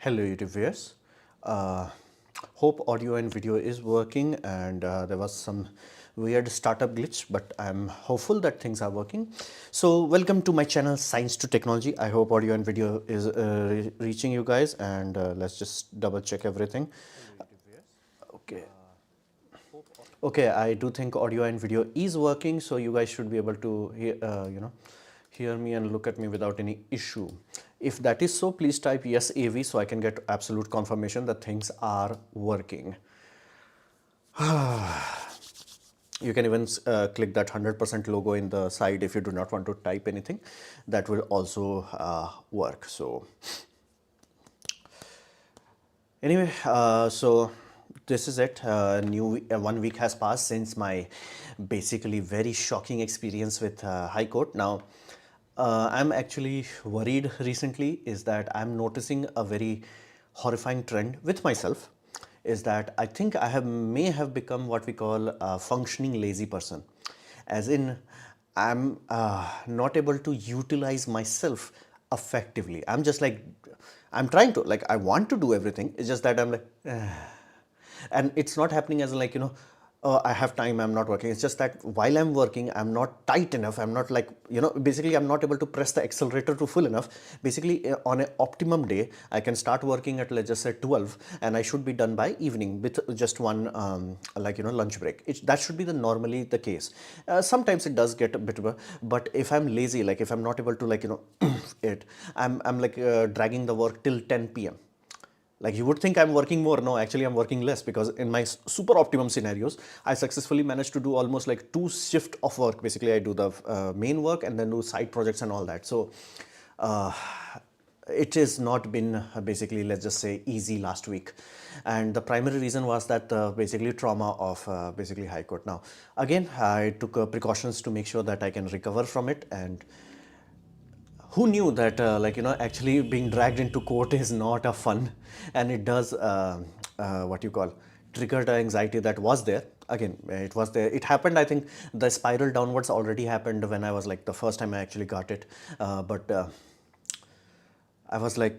Hello YouTube viewers. Hope audio and video is working, and there was some weird startup glitch, but I'm hopeful that things are working. So welcome to my channel Science to Technology. I hope audio and video is reaching you guys, and let's just double check everything. Okay. Okay, I do think audio and video is working, so you guys should be able to hear me and look at me without any issue. If that is so, please type yes AV so I can get absolute confirmation that things are working. You can even click that 100% logo in the side if you do not want to type anything. That will also work. So anyway, so this is it. 1 week has passed since my basically very shocking experience with High Court. Now, I'm actually worried recently is that I'm noticing a very horrifying trend with myself is that I think may have become what we call a functioning lazy person. As in, I'm not able to utilize myself effectively. I'm trying to, like, I want to do everything. It's just that I'm like, and it's not happening as like, I have time, I'm not working. It's just that while I'm working, I'm not tight enough. I'm not like, basically I'm not able to press the accelerator to full enough. Basically on an optimum day, I can start working at, let's just say 12, and I should be done by evening with just one, lunch break. That should be normally the case. Sometimes it does get a bit of a, but if I'm lazy, like if I'm not able to I'm like dragging the work till 10 p.m. Like you would think I'm working more. No, actually I'm working less because in my super optimum scenarios, I successfully managed to do almost like 2 shifts of work. Basically, I do the main work and then do side projects and all that. So it has not been basically, let's just say, easy last week. And the primary reason was that basically trauma of basically High Court. Now, again, I took precautions to make sure that I can recover from it, and who knew that actually being dragged into court is not a fun, and it does what you call trigger the anxiety that was there. Again, it was there, it happened. I think the spiral downwards already happened when I was like the first time I actually got it, but I was like,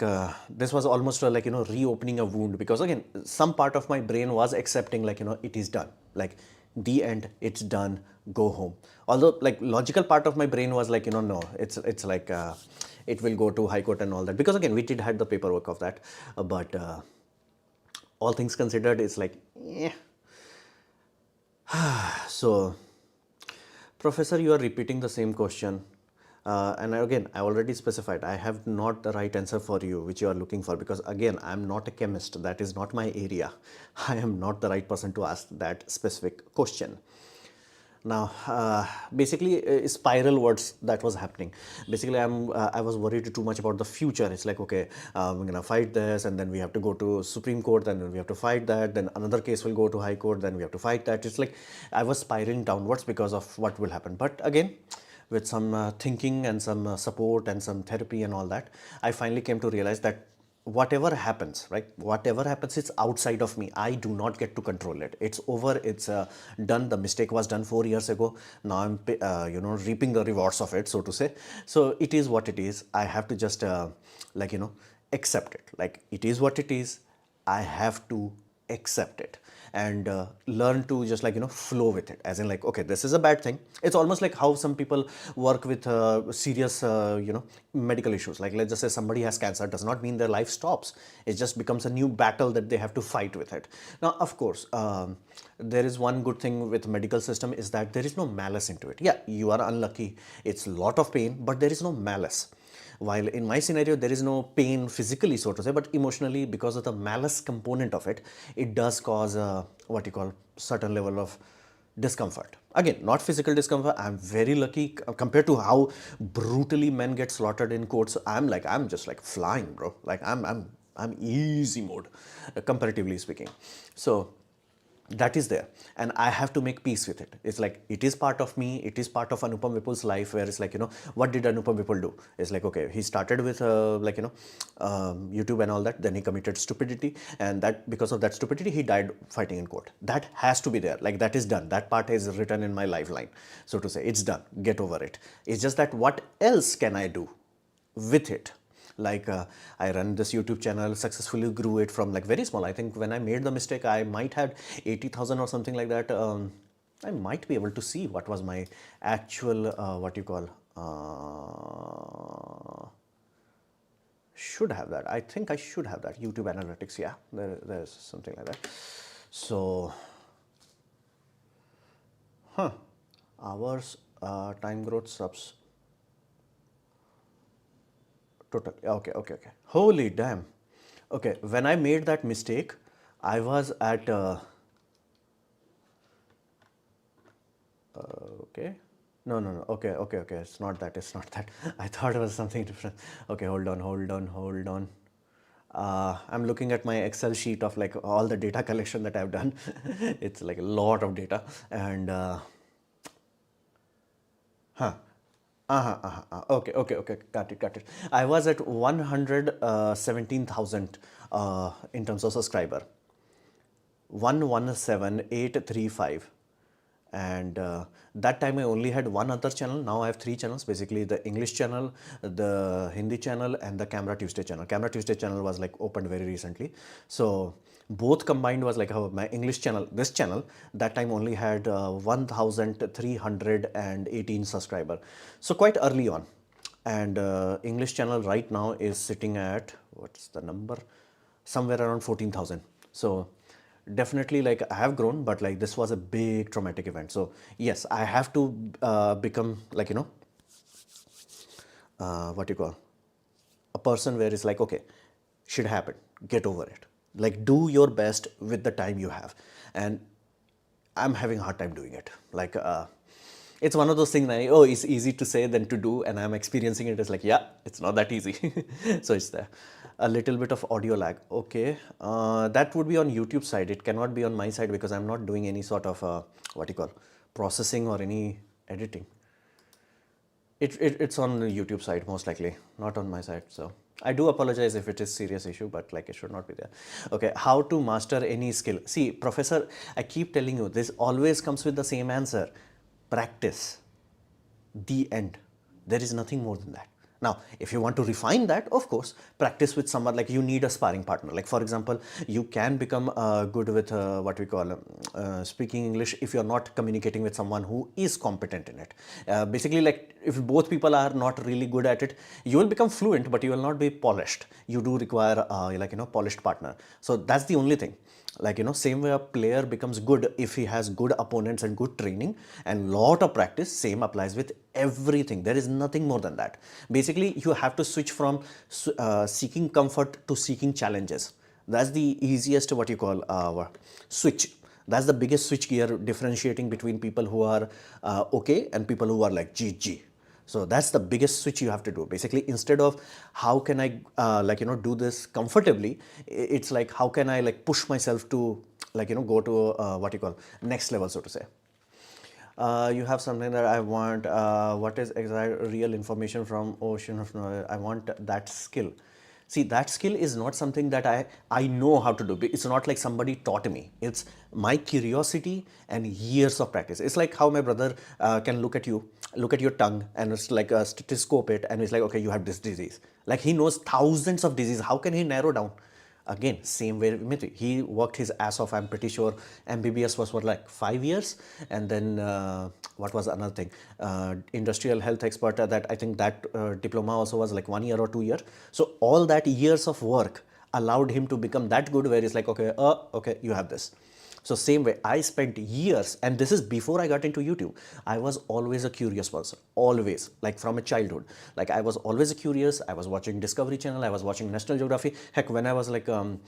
this was almost reopening a wound, because again, some part of my brain was accepting it is done, like the end, it's done, go home. Although like logical part of my brain was like, no, it's like, it will go to High Court and all that, because again, we did had the paperwork of that, but all things considered, it's like, yeah. So, Professor, you are repeating the same question. And again, I already specified, I have not the right answer for you, which you are looking for, because again, I'm not a chemist. That is not my area. I am not the right person to ask that specific question. Now, basically, spiral words that was happening. Basically, I was worried too much about the future. It's like, okay, we're gonna fight this, and then we have to go to Supreme Court, and then we have to fight that. Then another case will go to High Court, then we have to fight that. It's like I was spiraling downwards because of what will happen. But again, with some thinking and some support and some therapy and all that, I finally came to realize that whatever happens, right? Whatever happens, it's outside of me. I do not get to control it. It's over. It's done. The mistake was done 4 years ago. Now I'm, reaping the rewards of it, so to say. So it is what it is. I have to just, accept it. Like it is what it is. I have to accept it and learn to just flow with it, as in like, okay, this is a bad thing. It's almost like how some people work with serious medical issues. Like let's just say somebody has cancer, does not mean their life stops. It just becomes a new battle that they have to fight with it. Now of course, there is one good thing with medical system is that there is no malice into it. Yeah, you are unlucky, it's a lot of pain, but there is no malice. While in my scenario, there is no pain physically, so to say, but emotionally, because of the malice component of it, it does cause what you call certain level of discomfort. Again, not physical discomfort. I'm very lucky compared to how brutally men get slaughtered in courts. I'm just like flying, bro. Like I'm easy mode, comparatively speaking. So that is there, and I have to make peace with it. It's like it is part of me. It is part of Anupam Vipul's life, where it's like, what did Anupam Vipul do? It's like, okay, he started with YouTube and all that, then he committed stupidity, and that because of that stupidity he died fighting in court. That has to be there. Like that is done. That part is written in my lifeline, so to say. It's done. Get over it. It's just that what else can I do with it? Like I run this YouTube channel, successfully grew it from like very small. I think when I made the mistake, I might had 80,000 or something like that. I might be able to see what was my actual, what you call, should have that. I think I should have that. YouTube analytics, yeah, there's something like that. So, hours, time growth, subs, total. Okay. Holy damn. Okay, when I made that mistake, I was at, okay. No. Okay. It's not that. I thought it was something different. Okay, hold on. I'm looking at my Excel sheet of like all the data collection that I've done. It's like a lot of data, and Okay. Got it. I was at 117,000 in terms of subscriber. 117835, and that time I only had one other channel. Now I have three channels, basically the English channel, the Hindi channel, and the Camera Tuesday channel. Camera Tuesday channel was like opened very recently, so both combined was like my English channel, this channel, that time only had 1318 subscriber, so quite early on. And English channel right now is sitting at, what's the number, somewhere around 14,000. So definitely like I have grown, but like this was a big traumatic event. So yes, I have to become like, what you call, a person where it's like, okay, shit happened, get over it, like do your best with the time you have. And I'm having a hard time doing it. Like it's one of those things that it's easy to say than to do, and I'm experiencing it as like, yeah, it's not that easy. So it's there. A little bit of audio lag. Okay, that would be on YouTube side. It cannot be on my side because I'm not doing any sort of what you call, processing or any editing. It's on the YouTube side most likely, not on my side. So I do apologize if it is serious issue, but like it should not be there. Okay, how to master any skill? See, professor, I keep telling you, this always comes with the same answer. Practice. The end. There is nothing more than that. Now, if you want to refine that, of course, practice with someone. Like you need a sparring partner. Like for example, you can become good with what we call speaking English if you're not communicating with someone who is competent in it. Basically, like if both people are not really good at it, you will become fluent, but you will not be polished. You do require polished partner. So that's the only thing. Like same way a player becomes good if he has good opponents and good training and lot of practice, same applies with everything. There is nothing more than that. Basically you have to switch from seeking comfort to seeking challenges. That's the easiest, what you call, switch. That's the biggest switch gear differentiating between people who are okay and people who are like GG. So that's the biggest switch you have to do. Basically, instead of how can I do this comfortably, it's like how can I like push myself to go to what you call next level, so to say. You have something that I want. What is exact real information from ocean of knowledge? I want that skill. See, that skill is not something that I know how to do. It's not like somebody taught me. It's my curiosity and years of practice. It's like how my brother can look at your tongue, and it's like a stethoscope it, and it's like, okay, you have this disease. Like he knows thousands of diseases. How can he narrow down? Again, same way Mithri. He worked his ass off. I'm pretty sure MBBS was for like 5 years, and then what was another thing? Industrial health expert. That I think that diploma also was like 1 year or 2 years. So all that years of work allowed him to become that good, where it's like, okay, you have this. So same way, I spent years, and this is before I got into YouTube. I was always a curious person, always, like from a childhood. Like I was always curious. I was watching Discovery Channel. I was watching National Geography. Heck, when I was like in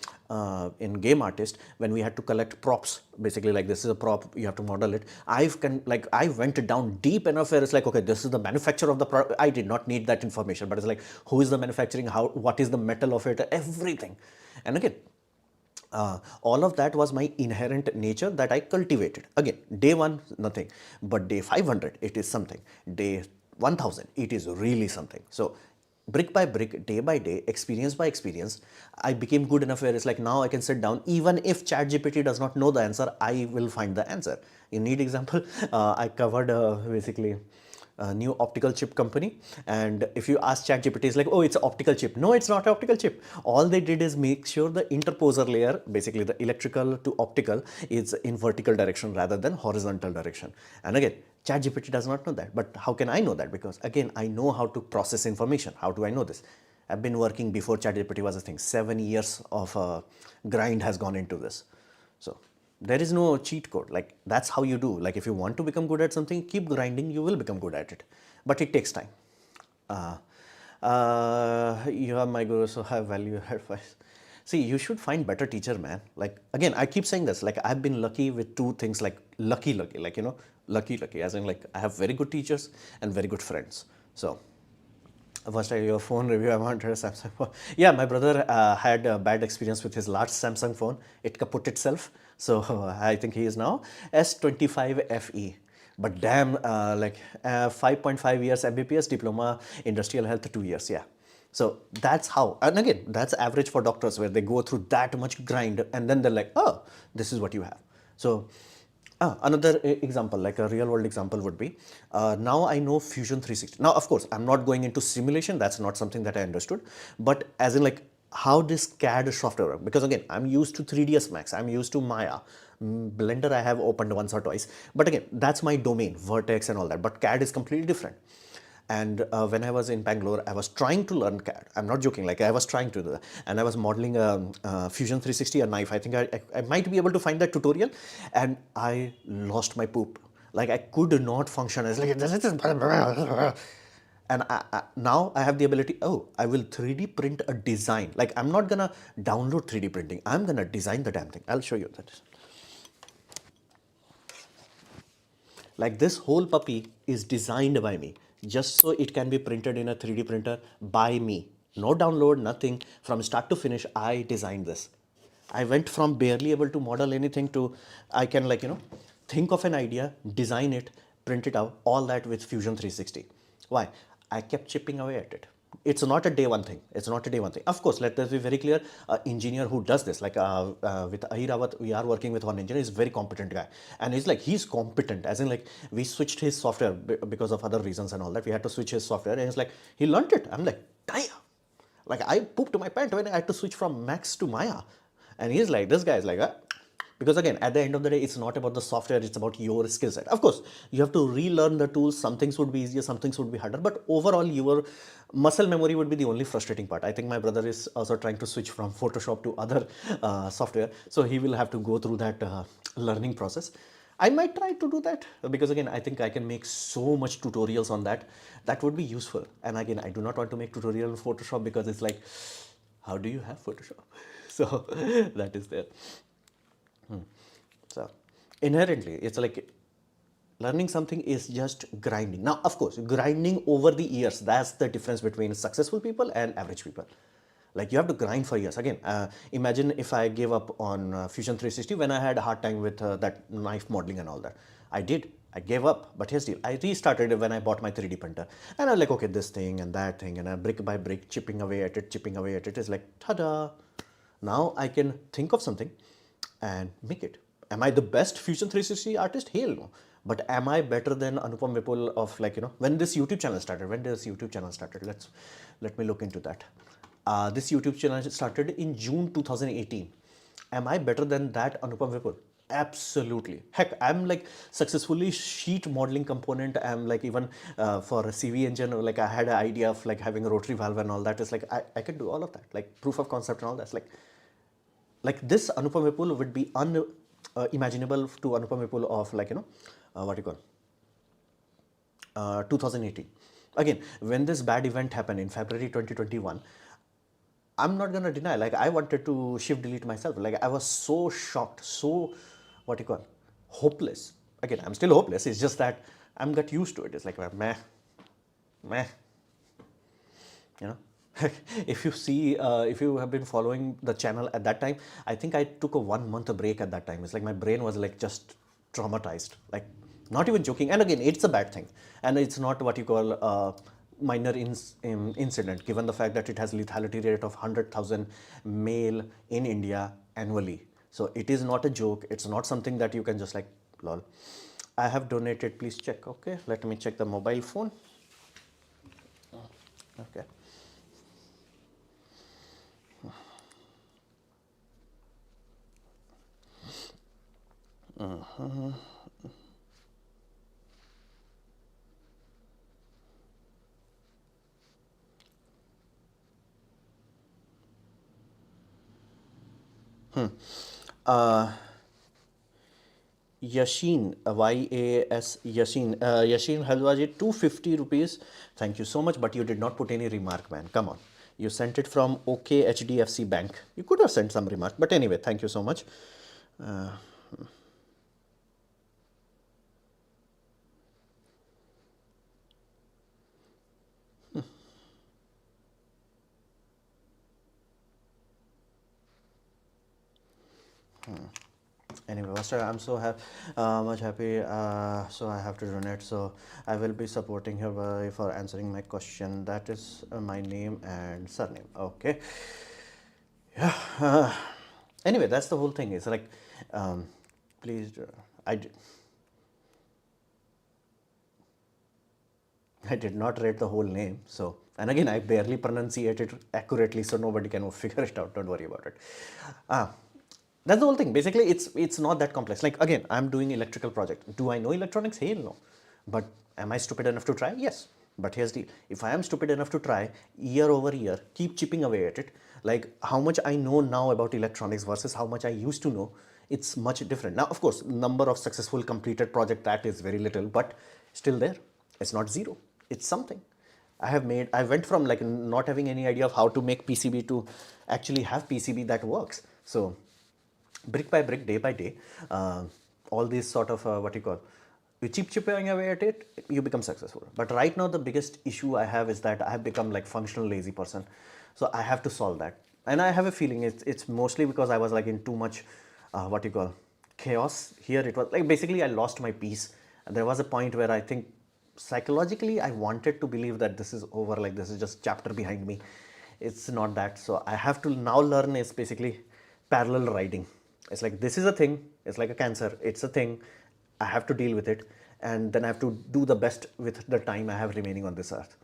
Game Artist, when we had to collect props, basically like this is a prop, you have to model it. I went down deep enough where it's like, okay, this is the manufacturer of the product. I did not need that information, but it's like, who is the manufacturing? What is the metal of it? Everything. And again, all of that was my inherent nature that I cultivated. Again, day 1, nothing. But day 500, it is something. Day 1000, it is really something. So brick by brick, day by day, experience by experience, I became good enough where it's like now I can sit down. Even if ChatGPT does not know the answer, I will find the answer. You need example? I covered basically a new optical chip company. And if you ask ChatGPT, it's like, oh, it's an optical chip. No, it's not an optical chip. All they did is make sure the interposer layer, basically the electrical to optical, is in vertical direction rather than horizontal direction. And again, ChatGPT does not know that. But how can I know that? Because again, I know how to process information. How do I know this? I've been working before ChatGPT was a thing. 7 years of grind has gone into this. So there is no cheat code. Like that's how you do. Like if you want to become good at something, keep grinding, you will become good at it. But it takes time. Uh, you are my guru, so I value your advice. See, you should find better teacher, man. Like again, I keep saying this. Like I've been lucky with two things. Like lucky, like you know, lucky, as in like I have very good teachers and very good friends. So first, your phone review. I wanted a Samsung phone. Yeah, my brother had a bad experience with his last Samsung phone. It kaput itself. So I think he is now S25 FE. But damn, 5.5 years MBPS diploma, industrial health 2 years. Yeah. So that's how, and again, that's average for doctors where they go through that much grind and then they're like, oh, this is what you have. So another example, like a real world example would be, now I know Fusion 360. Now, of course, I'm not going into simulation. That's not something that I understood. But as in like how this CAD software works. Because again, I'm used to 3ds Max. I'm used to Maya. Blender I have opened once or twice. But again, that's my domain, Vertex and all that. But CAD is completely different. And when I was in Bangalore, I was trying to learn CAD. I'm not joking, like I was trying to do that. And I was modeling a Fusion 360, a knife. I think I might be able to find that tutorial. And I lost my poop. Like I could not function. I was like, this is... And now I have the ability, oh, I will 3D print a design. Like I'm not gonna download 3D printing. I'm gonna design the damn thing. I'll show you that. Like this whole puppy is designed by me just so it can be printed in a 3D printer by me. No download, nothing. From start to finish, I designed this. I went from barely able to model anything to I can like, you know, think of an idea, design it, print it out, all that with Fusion 360. Why? I kept chipping away at it. It's not a day one thing. It's not a day one thing. Of course, let us be very clear. An engineer who does this, like with Ahirawat, we are working with one engineer. He's a very competent guy, and he's competent. As in, like we switched his software because of other reasons and all that. We had to switch his software, and he's like he learned it. I'm like, damn. Like I pooped my pant when I had to switch from Max to Maya, and he's like, this guy is like, because again, at the end of the day, it's not about the software, it's about your skill set. Of course, you have to relearn the tools. Some things would be easier, some things would be harder, but overall, your muscle memory would be the only frustrating part. I think my brother is also trying to switch from Photoshop to other software, so he will have to go through that learning process. I might try to do that because again, I think I can make so much tutorials on that. That would be useful. And again, I do not want to make tutorial in Photoshop because it's like, how do you have Photoshop? So that is there. So inherently, it's like learning something is just grinding. Now, of course, grinding over the years, that's the difference between successful people and average people. Like you have to grind for years. Again, imagine if I gave up on Fusion 360 when I had a hard time with that knife modeling and all that. I did. I gave up, but here's the deal. I restarted it when I bought my 3D printer. And I was like, okay, this thing and that thing, and brick by brick, chipping away at it is like, ta-da. Now I can think of something and make it. Am I the best Fusion 360 artist? Hell no. But am I better than Anupam Vipul of like, you know, when this YouTube channel started? When did this YouTube channel started? Let me look into that. This YouTube channel started in June 2018. Am I better than that Anupam Vipul? Absolutely. Heck, I'm like successfully sheet modeling component. I'm like even for a CV engine, like I had an idea of like having a rotary valve and all that. It's like I could do all of that, like proof of concept and all that's like this Anupam Vipul would be unimaginable to Anupam Vipul of like, you know, what you call 2018. Again, when this bad event happened in February 2021, I'm not gonna deny, like I wanted to shift delete myself. Like I was so shocked, so what you call hopeless. Again, I'm still hopeless. It's just that I'm got used to it. It's like meh, meh. You know, if you see, if you have been following the channel at that time, I think I took a 1 month break at that time. It's like my brain was like just traumatized, like not even joking. And again, it's a bad thing, and it's not what you call minor incident, given the fact that it has lethality rate of 100,000 male in India annually. So it is not a joke. It's not something that you can just like lol. I have donated, please check. Okay, let me check the mobile phone. Okay. uh, Yashin, Yashin, Yashin Halwaji, 250 rupees. Thank you so much, but you did not put any remark, man. Come on. You sent it from OK HDFC Bank. You could have sent some remark, but anyway, thank you so much. Uh, Anyway, Master, I'm so much happy. So I have to donate. So I will be supporting her for answering my question. That is my name and surname. Okay. Yeah. Anyway, that's the whole thing. It's like, please, I did not read the whole name. So, and again, I barely pronunciate it accurately, so nobody can figure it out. Don't worry about it. Ah, that's the whole thing. Basically, it's not that complex. Like again, I'm doing electrical project. Do I know electronics? Hell no. But am I stupid enough to try? Yes. But here's the, if I am stupid enough to try year over year, keep chipping away at it, like how much I know now about electronics versus how much I used to know, it's much different. Now, of course, number of successful completed project, that is very little, but still there. It's not zero. It's something. I went from like not having any idea of how to make PCB to actually have PCB that works. So brick by brick, day by day, all these sort of what you call, you keep chipping away at it, you become successful. But right now, the biggest issue I have is that I have become like functional lazy person. So I have to solve that. And I have a feeling it's mostly because I was like in too much, what you call, chaos. Here it was like basically I lost my peace. And there was a point where I think psychologically I wanted to believe that this is over, like this is just chapter behind me. It's not that. So I have to now learn is basically parallel riding. It's like this is a thing, it's like a cancer, it's a thing, I have to deal with it, and then I have to do the best with the time I have remaining on this earth.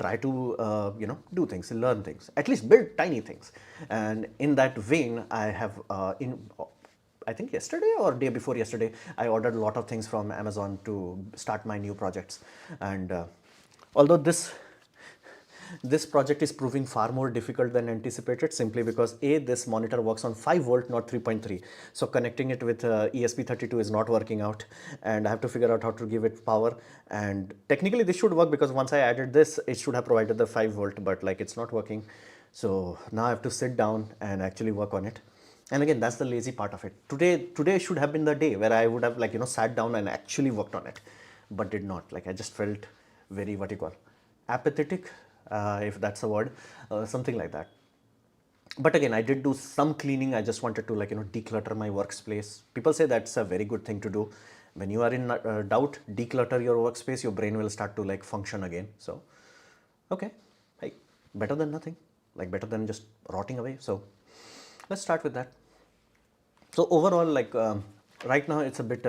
Try to do things, learn things, at least build tiny things. And in that vein, I have I think yesterday or day before yesterday, I ordered a lot of things from Amazon to start my new projects. And although this project is proving far more difficult than anticipated, simply because this monitor works on 5 volt, not 3.3. So connecting it with ESP32 is not working out, and I have to figure out how to give it power. And technically this should work, because once I added this, it should have provided the 5 volt, but like it's not working. So now I have to sit down and actually work on it. And again, that's the lazy part of it. Today should have been the day where I would have sat down and actually worked on it, but did not. Like I just felt very, what you call, apathetic, if that's a word, something like that. But again, I did do some cleaning. I just wanted to declutter my workspace. People say that's a very good thing to do. When you are in doubt, declutter your workspace, your brain will start to like function again. So okay, hey, better than nothing, like better than just rotting away. So let's start with that. So overall, like right now it's a bit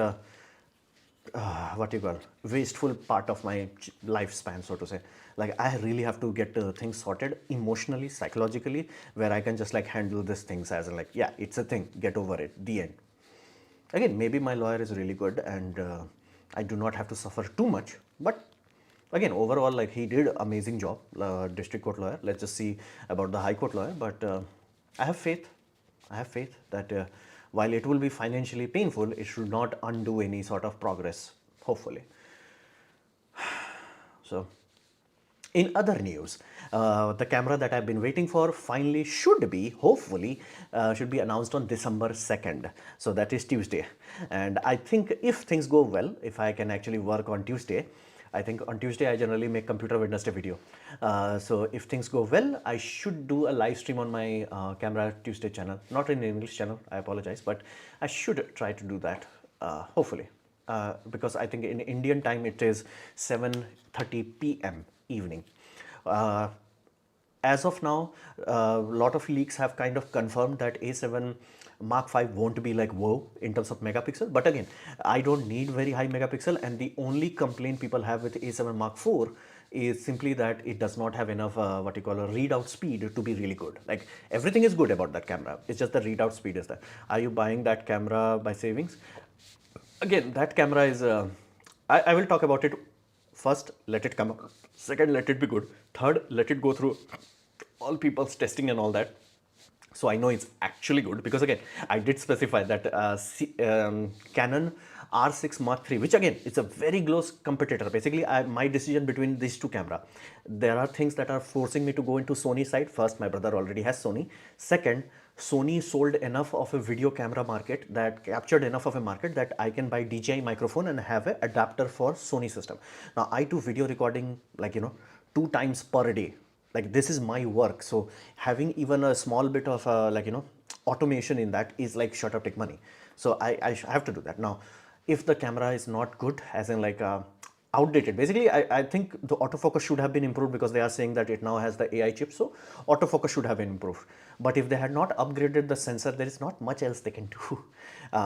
what you call, wasteful part of my lifespan, so to say. Like I really have to get things sorted emotionally, psychologically, where I can just like handle these things as in like, yeah, it's a thing, get over it, the end. Again, maybe my lawyer is really good and I do not have to suffer too much, but again, overall, like he did amazing job, district court lawyer. Let's just see about the high court lawyer. But I have faith. I have faith that while it will be financially painful, it should not undo any sort of progress, hopefully. So in other news, the camera that I've been waiting for finally hopefully, should be announced on December 2nd. So that is Tuesday. And I think if things go well, if I can actually work on Tuesday, I think on Tuesday I generally make Computer Wednesday video. So if things go well, I should do a live stream on my Camera Tuesday channel. Not in the English channel, I apologize, but I should try to do that, hopefully. Because I think in Indian time it is 7:30 p.m. evening. As of now, a lot of leaks have kind of confirmed that A7 Mark 5 won't be like whoa in terms of megapixel, but again, I don't need very high megapixel, and the only complaint people have with A7 Mark 4 is simply that it does not have enough what you call a readout speed to be really good. Like everything is good about that camera, it's just the readout speed is there. Are you buying that camera by savings? Again, that camera is I will talk about it. First, let it come out. Second, let it be good. Third, let it go through all people's testing and all that, so I know it's actually good. Because again, I did specify that Canon R6 Mark III, which again, it's a very close competitor. Basically, my decision between these two camera, there are things that are forcing me to go into Sony side. First, my brother already has Sony. Second, Sony sold enough of a video camera market, that captured enough of a market that I can buy DJI microphone and have an adapter for Sony system. Now I do video recording like 2 times per day. Like this is my work, so having even a small bit of automation in that is like shut up, take money. So I have to do that. Now if the camera is not good, as in like outdated, basically I think the autofocus should have been improved, because they are saying that it now has the AI chip, so autofocus should have been improved. But if they had not upgraded the sensor, there is not much else they can do.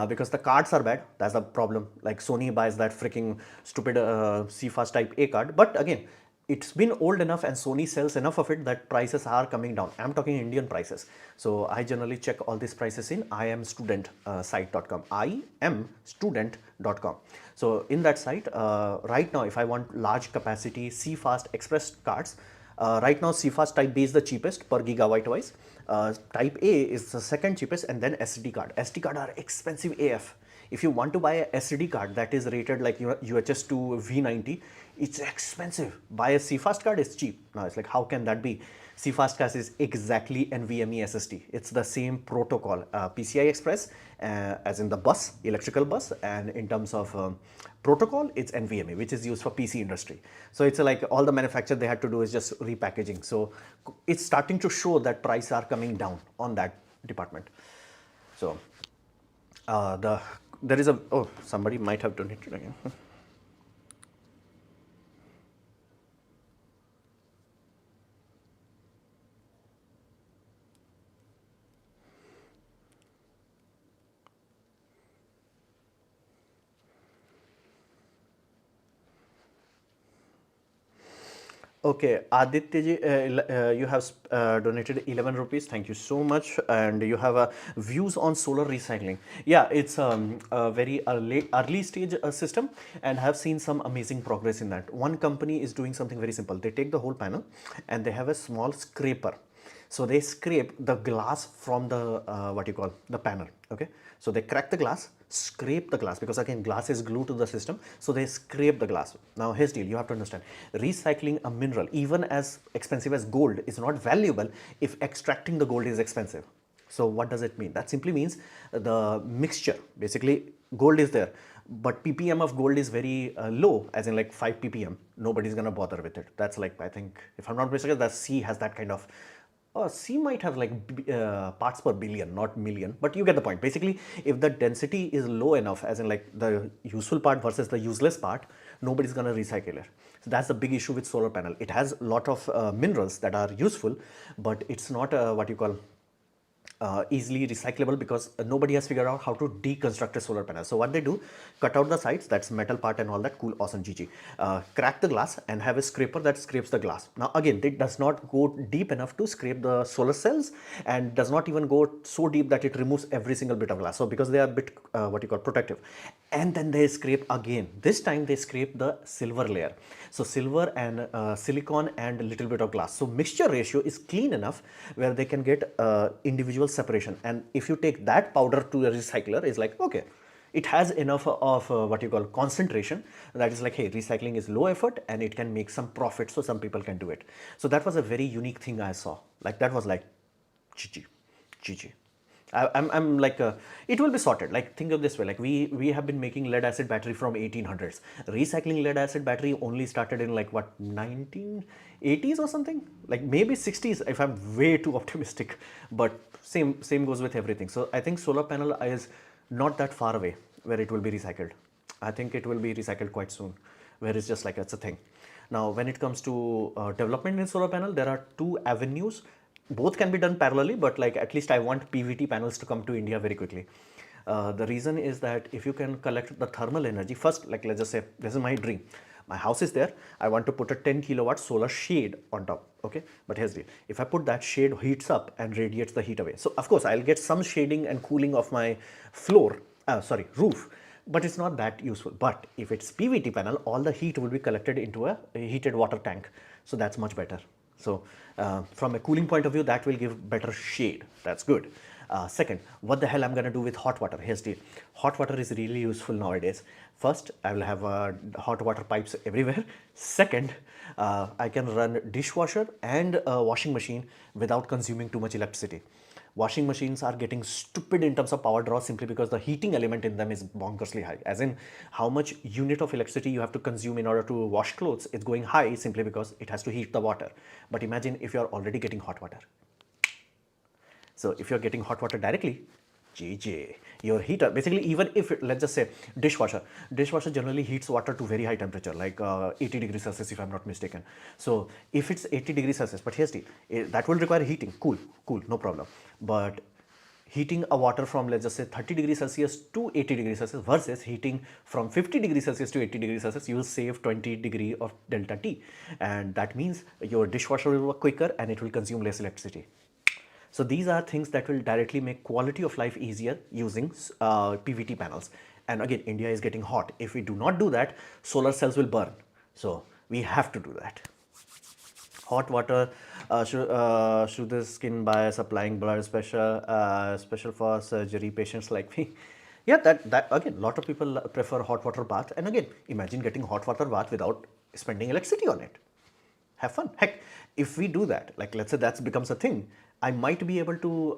Because the cards are bad, that's the problem. Like Sony buys that freaking stupid CFast type A card, but again, it's been old enough and Sony sells enough of it that prices are coming down. I'm talking Indian prices. So I generally check all these prices in imstudent.site.com. imstudent.com. So in that site, right now, if I want large capacity CFast Express cards, right now CFast Type B is the cheapest per gigabyte wise. Type A is the second cheapest, and then SD card. SD card are expensive AF. If you want to buy a SD card that is rated like UHS to V90, it's expensive. Buy a CFast card, it's cheap. Now it's like, how can that be? CFast card is exactly NVMe SSD. It's the same protocol, PCI Express, as in the bus, electrical bus, and in terms of protocol, it's NVMe, which is used for PC industry. So it's like all the manufacturer they had to do is just repackaging. So it's starting to show that prices are coming down on that department. So there is a, oh, somebody might have donated again. Okay, Aditya ji, you have donated 11 rupees. Thank you so much. And you have views on solar recycling. Yeah, it's a very early stage system, and have seen some amazing progress in that. One company is doing something very simple. They take the whole panel and they have a small scraper. So they scrape the glass from the what you call the panel. Okay, so they crack the glass, scrape the glass, because again glass is glued to the system, so they scrape the glass. Now here's the deal, you have to understand, recycling a mineral, even as expensive as gold, is not valuable if extracting the gold is expensive. So what does it mean? That simply means the mixture, basically gold is there, but ppm of gold is very low, as in like 5 ppm. Nobody's gonna bother with it. That's like, I think, if I'm not mistaken, that C has that kind of, C might have like parts per billion, not million, but you get the point. Basically, if the density is low enough, as in like the useful part versus the useless part, nobody's gonna recycle it. So that's the big issue with solar panel. It has a lot of minerals that are useful, but it's not what you call easily recyclable, because nobody has figured out how to deconstruct a solar panel. So what they do, cut out the sides, that's metal part and all that, cool, awesome, GG. Crack the glass and have a scraper that scrapes the glass. Now again, it does not go deep enough to scrape the solar cells, and does not even go so deep that it removes every single bit of glass. So because they are a bit what you call protective. And then they scrape again. This time they scrape the silver layer. So silver and silicon and a little bit of glass. So mixture ratio is clean enough where they can get individual separation. And if you take that powder to a recycler, it's like, okay, it has enough of what you call concentration, that is like, hey, recycling is low effort and it can make some profit, so some people can do it. So that was a very unique thing I saw. Like that was like, GG, GG. I'm like, it will be sorted. Like, think of this way, like we have been making lead acid battery from 1800s. Recycling lead acid battery only started in like what, 1980s or something, like maybe 60s if I'm way too optimistic, but same goes with everything. So I think solar panel is not that far away where it will be recycled. I think it will be recycled quite soon, where it's just like, it's a thing. Now when it comes to development in solar panel, there are two avenues. both can be done parallelly, but like at least I want PVT panels to come to India very quickly. The reason is that if you can collect the thermal energy first, like let's just say this is my dream. My house is there. I want to put a 10 kilowatt solar shade on top. Okay, but here's the deal. If I put that, shade heats up and radiates the heat away. So of course I'll get some shading and cooling of my floor, sorry, roof, but it's not that useful. But if it's PVT panel, all the heat will be collected into a heated water tank. So that's much better. So from a cooling point of view, that will give better shade. That's good. Second, what the hell I'm going to do with hot water? Here's the hot water is really useful nowadays. First, I will have hot water pipes everywhere. Second, I can run dishwasher and washing machine without consuming too much electricity. Washing machines are getting stupid in terms of power draw simply because the heating element in them is bonkersly high. As in how much unit of electricity you have to consume in order to wash clothes, it's going high simply because it has to heat the water. But imagine if you're already getting hot water. So if you're getting hot water directly, GG, your heater, basically even if, let's just say dishwasher generally heats water to very high temperature, like 80 degrees Celsius if I'm not mistaken. So if it's 80 degrees Celsius, but here's the, that will require heating, cool, no problem. But heating a water from let's just say 30 degrees Celsius to 80 degrees Celsius versus heating from 50 degrees Celsius to 80 degrees Celsius, you will save 20 degree of delta T. And that means your dishwasher will work quicker and it will consume less electricity. So these are things that will directly make quality of life easier using PVT panels. And again, India is getting hot. If we do not do that, solar cells will burn. So we have to do that. Hot water through the skin by supplying blood, special for surgery patients like me. Yeah, that again, a lot of people prefer hot water bath. And again, imagine getting hot water bath without spending electricity on it. Have fun. Heck, if we do that, like let's say that becomes a thing, I might be able to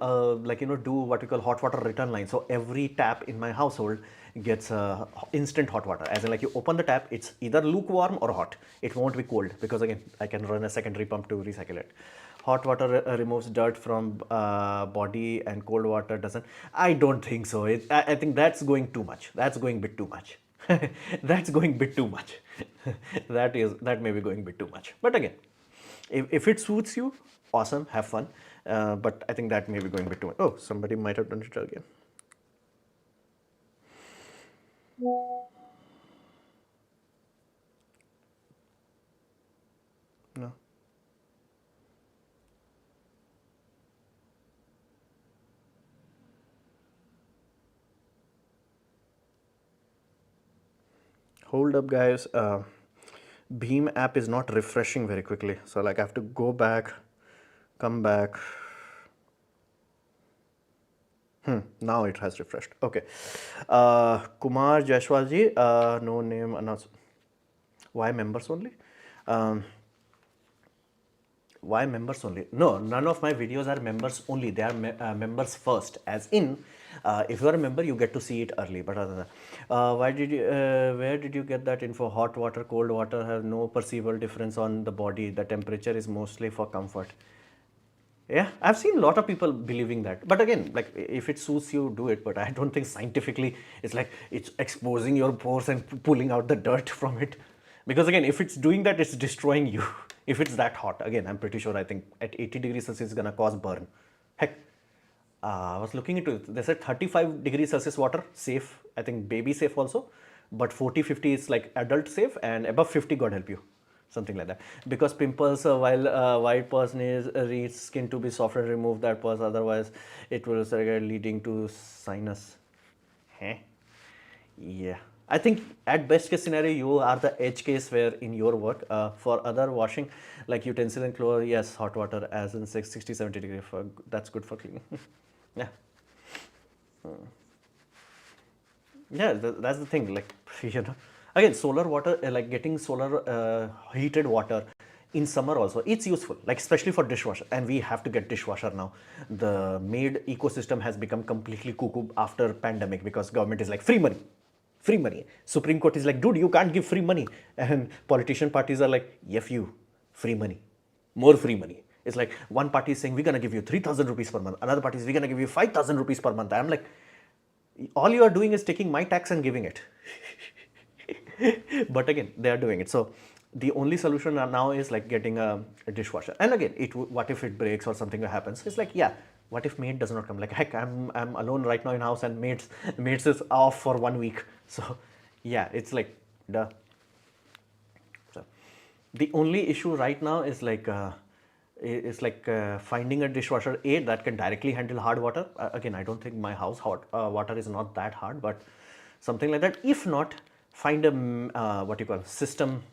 do what we call hot water return line. So every tap in my household gets instant hot water. As in like you open the tap, it's either lukewarm or hot. It won't be cold because again, I can run a secondary pump to recycle it. Hot water removes dirt from body and cold water doesn't. I don't think so. I think that's going too much. That's going a bit too much. That's going a bit too much. that may be going a bit too much. But again, if it suits you, awesome, have fun. But I think that may be going a bit too much. Oh, somebody might have done it again. No. Hold up, guys. Beam app is not refreshing very quickly. So like I have to go back, come back. Now it has refreshed. Okay. Kumar Jaiswal ji, no name announced. Why members only? Why members only? No, none of my videos are members only. They are members first. As in, if you are a member, you get to see it early. But other than that, where did you get that info? Hot water, cold water have no perceivable difference on the body. The temperature is mostly for comfort. Yeah, I've seen a lot of people believing that. But again, like if it suits you, do it. But I don't think scientifically it's like it's exposing your pores and pulling out the dirt from it. Because again, if it's doing that, it's destroying you. If it's that hot, again, I'm pretty sure I think at 80 degrees Celsius it's gonna cause burn. Heck, I was looking into it. They said 35 degrees Celsius water, safe. I think baby safe also. But 40, 50 is like adult safe and above 50, God help you. Something like that. Because pimples, while white pus needs skin to be softened, remove that pus. Otherwise, it will start leading to sinus. Yeah. I think at best case scenario, you are the edge case where in your work, for other washing, like utensil and clothes, yes, hot water as in 60, 70 degree, that's good for cleaning. Yeah. Yeah, that's the thing, like, again, solar water, like getting solar heated water in summer also, it's useful, like especially for dishwasher, and we have to get dishwasher now. The maid ecosystem has become completely cuckoo after pandemic because government is like free money. Free money. Supreme Court is like, dude, you can't give free money. And politician parties are like, F you, free money, more free money. It's like one party is saying, we're going to give you 3,000 rupees per month. Another party is, we're going to give you 5,000 rupees per month. I'm like, all you are doing is taking my tax and giving it. But again, they are doing it. So The only solution now is like getting a dishwasher. And again, what if it breaks or something happens? It's like, yeah, what if maid does not come? Like, heck, I'm alone right now in house and maids is off for 1 week. So yeah, it's like, duh. So the only issue right now is like finding a dishwasher that can directly handle hard water. Again, I don't think my house hot water is not that hard, but something like that. If not, find a what you call system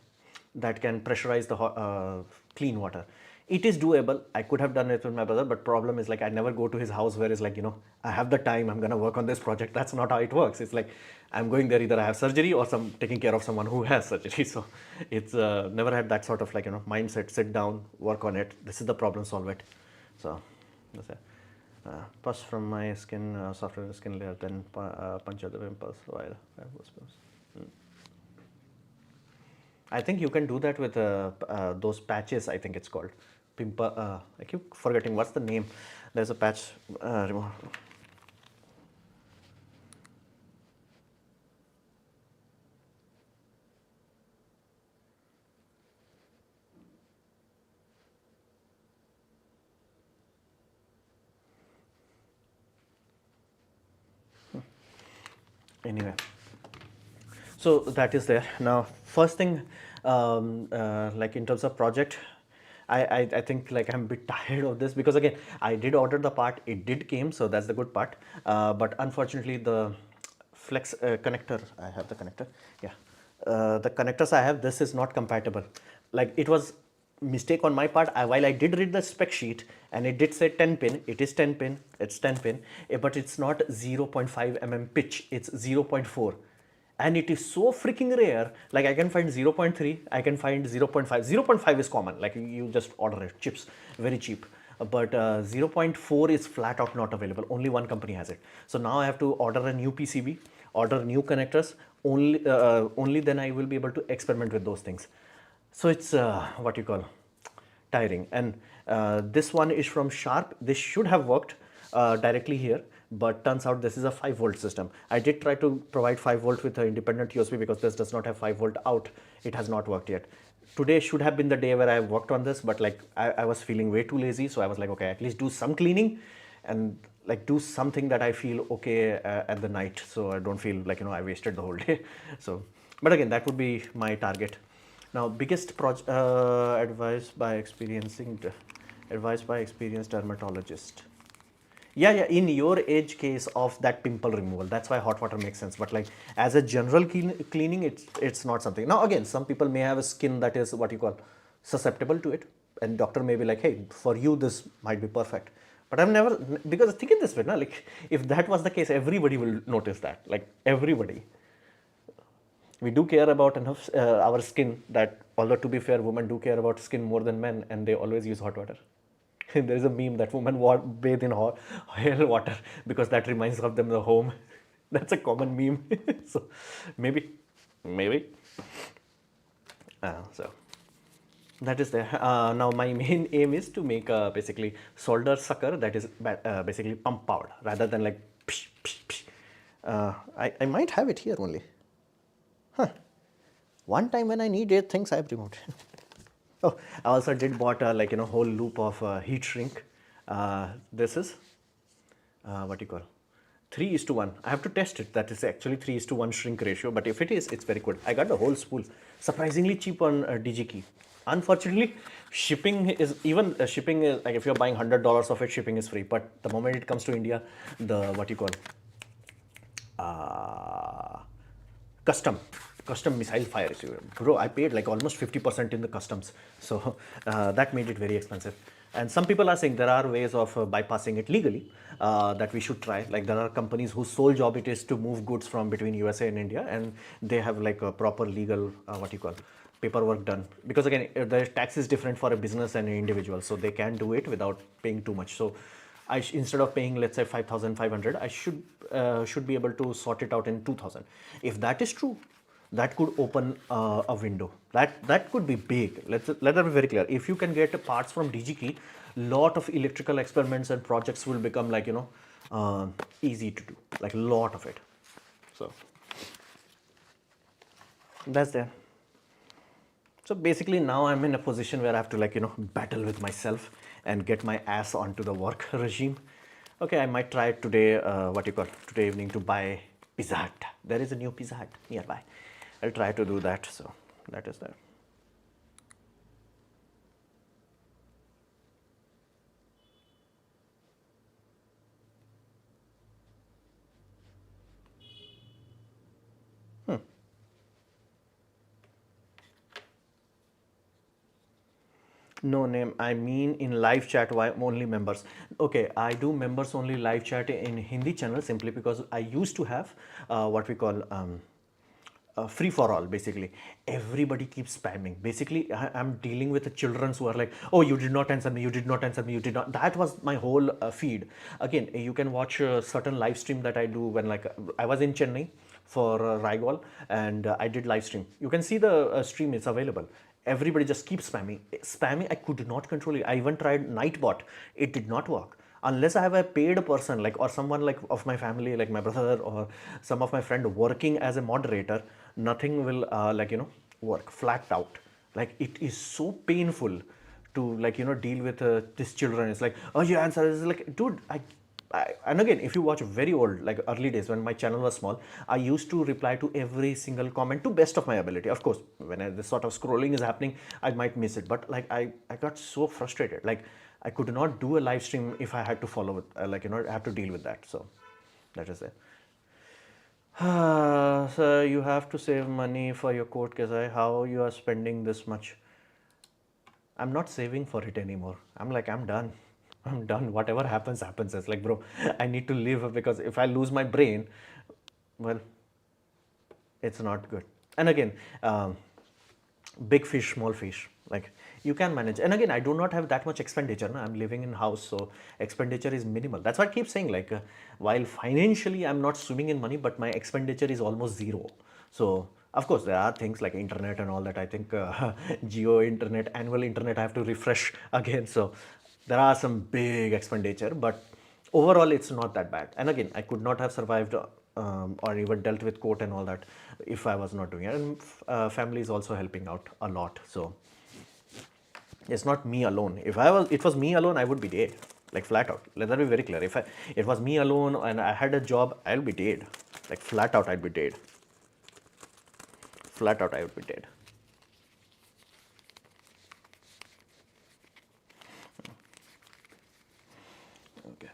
that can pressurize the clean water. It is doable. I could have done it with my brother, but problem is like I never go to his house where it's like, I have the time, I'm gonna work on this project. That's not how it works. It's like I'm going there, either I have surgery or taking care of someone who has surgery. So it's never had that sort of like, mindset, sit down, work on it. This is the problem, solve it. So that's it. Pus from my skin, softer skin layer, then puncture the pimples while I was. I think you can do that with those patches. I think it's called pimple. I keep forgetting what's the name. There's a patch. Anyway, so that is there. Now, first thing, like in terms of project, I think like I'm a bit tired of this, because again, I did order the part, it did came, so that's the good part. But unfortunately, the flex connector, I have the connector, yeah. The connectors I have, this is not compatible. Like, it was mistake on my part. While I did read the spec sheet and it did say 10 pin, it is 10 pin, it's 10 pin, but it's not 0.5 mm pitch, it's 0.4. And it is so freaking rare. Like, I can find 0.3, I can find 0.5. 0.5 is common, like you just order it, chips, very cheap. But 0.4 is flat out not available. Only one company has it. So now I have to order a new PCB, order new connectors. Only then I will be able to experiment with those things. So it's what you call tiring. And this one is from Sharp. This should have worked directly here, but turns out this is a 5-volt system. I did try to provide 5-volt with an independent USB, because this does not have 5-volt out. It has not worked yet. Today should have been the day where I worked on this, but like I was feeling way too lazy, so I was like, okay, at least do some cleaning and like do something that I feel okay at the night, so I don't feel like I wasted the whole day. So, but again, that would be my target. Now, biggest advice by experienced dermatologist. Yeah, in your age case of that pimple removal, that's why hot water makes sense. But like as a general cleaning, it's not something. Now again, some people may have a skin that is what you call susceptible to it, and doctor may be like, hey, for you this might be perfect. But I've never, because think in this way, na, like if that was the case, everybody will notice that. Like everybody. We do care about enough our skin that, although to be fair, women do care about skin more than men, and they always use hot water. There is a meme that women bathe in hot water because that reminds of them the home. That's a common meme. So maybe. So that is there. Now my main aim is to make basically solder sucker that is basically pump powered rather than like psh, psh, psh. I might have it here only. Huh. One time when I needed things, I've removed. Oh, I also did bought like whole loop of heat shrink. This is what you call 3:1. I have to test it. That is actually 3:1 shrink ratio. But if it is, it's very good. I got the whole spool, surprisingly cheap on DigiKey. Unfortunately, shipping is shipping is like if you're buying $100 of it, shipping is free. But the moment it comes to India, the what you call custom missile fire, bro, I paid like almost 50% in the customs, so that made it very expensive. And some people are saying there are ways of bypassing it legally that we should try. Like there are companies whose sole job it is to move goods from between USA and India, and they have like a proper legal paperwork done, because again the tax is different for a business and an individual, so they can do it without paying too much. So instead of paying let's say 5,500, I should be able to sort it out in 2,000. If that is true, that could open a window. That could be big. Let that be very clear. If you can get parts from DigiKey, lot of electrical experiments and projects will become like easy to do, like a lot of it. So that's there. So basically now I'm in a position where I have to like, battle with myself and get my ass onto the work regime. Okay, I might try today, today evening to buy Pizza Hut. There is a new Pizza Hut nearby. I'll try to do that. So that is there. No name. I mean in live chat, why only members? Okay, I do members only live chat in Hindi channel simply because I used to have what we call free for all. Basically, everybody keeps spamming. Basically, I'm dealing with the children who are like, oh, you did not answer me, you did not answer me, you did not. That was my whole feed. Again, you can watch a certain live stream that I do when like I was in Chennai for Raigwal and I did live stream. You can see the stream is available. Everybody just keeps spamming. I could not control it. I even tried Nightbot. It did not work unless I have a paid person like or someone like of my family, like my brother or some of my friend working as a moderator. Nothing will work flat out. Like it is so painful to like deal with these children. It's like, oh, your answer is like, dude, and again, if you watch very old, like early days when my channel was small, I used to reply to every single comment to best of my ability. Of course, when this sort of scrolling is happening, I might miss it. But like I got so frustrated. Like I could not do a live stream if I had to follow it. I have to deal with that. So that is it. So you have to save money for your court case. How you are spending this much? I'm not saving for it anymore. I'm like, I'm done. I'm done. Whatever happens, happens. It's like, bro, I need to live because if I lose my brain, well, it's not good. And again, big fish, small fish. Like you can manage. And again, I do not have that much expenditure. No? I'm living in house, so expenditure is minimal. That's why I keep saying like, while financially I'm not swimming in money, but my expenditure is almost zero. So of course there are things like internet and all that. I think Geo internet, annual internet, I have to refresh again. So there are some big expenditure, but overall it's not that bad. And again, I could not have survived or even dealt with court and all that if I was not doing it. And family is also helping out a lot. So it's not me alone. If it was me alone, I would be dead, like flat out. Let that be very clear. If it was me alone and I had a job, I'll be dead, like flat out. I'd be dead. Flat out, I would be dead. Okay.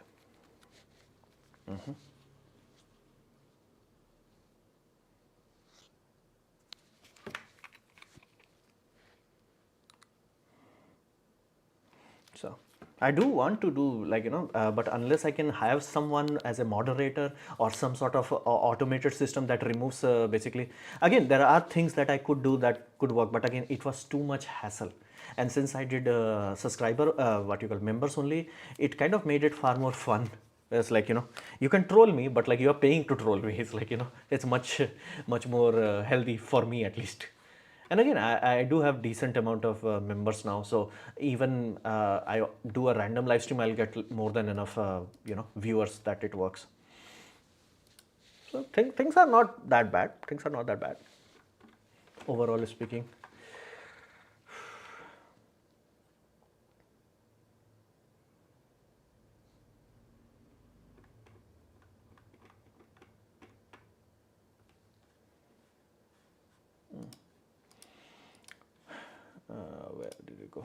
So I do want to do like but unless I can have someone as a moderator or some sort of automated system that removes basically, again there are things that I could do that could work, but again it was too much hassle. And since I did subscriber what you call members only, it kind of made it far more fun. It's like you can troll me, but like you are paying to troll me. It's like it's much more healthy for me at least. And again, I do have decent amount of members now, so even I do a random live stream, I'll get more than enough viewers that it works. So things are not that bad. Things are not that bad, overall speaking. Where did it go?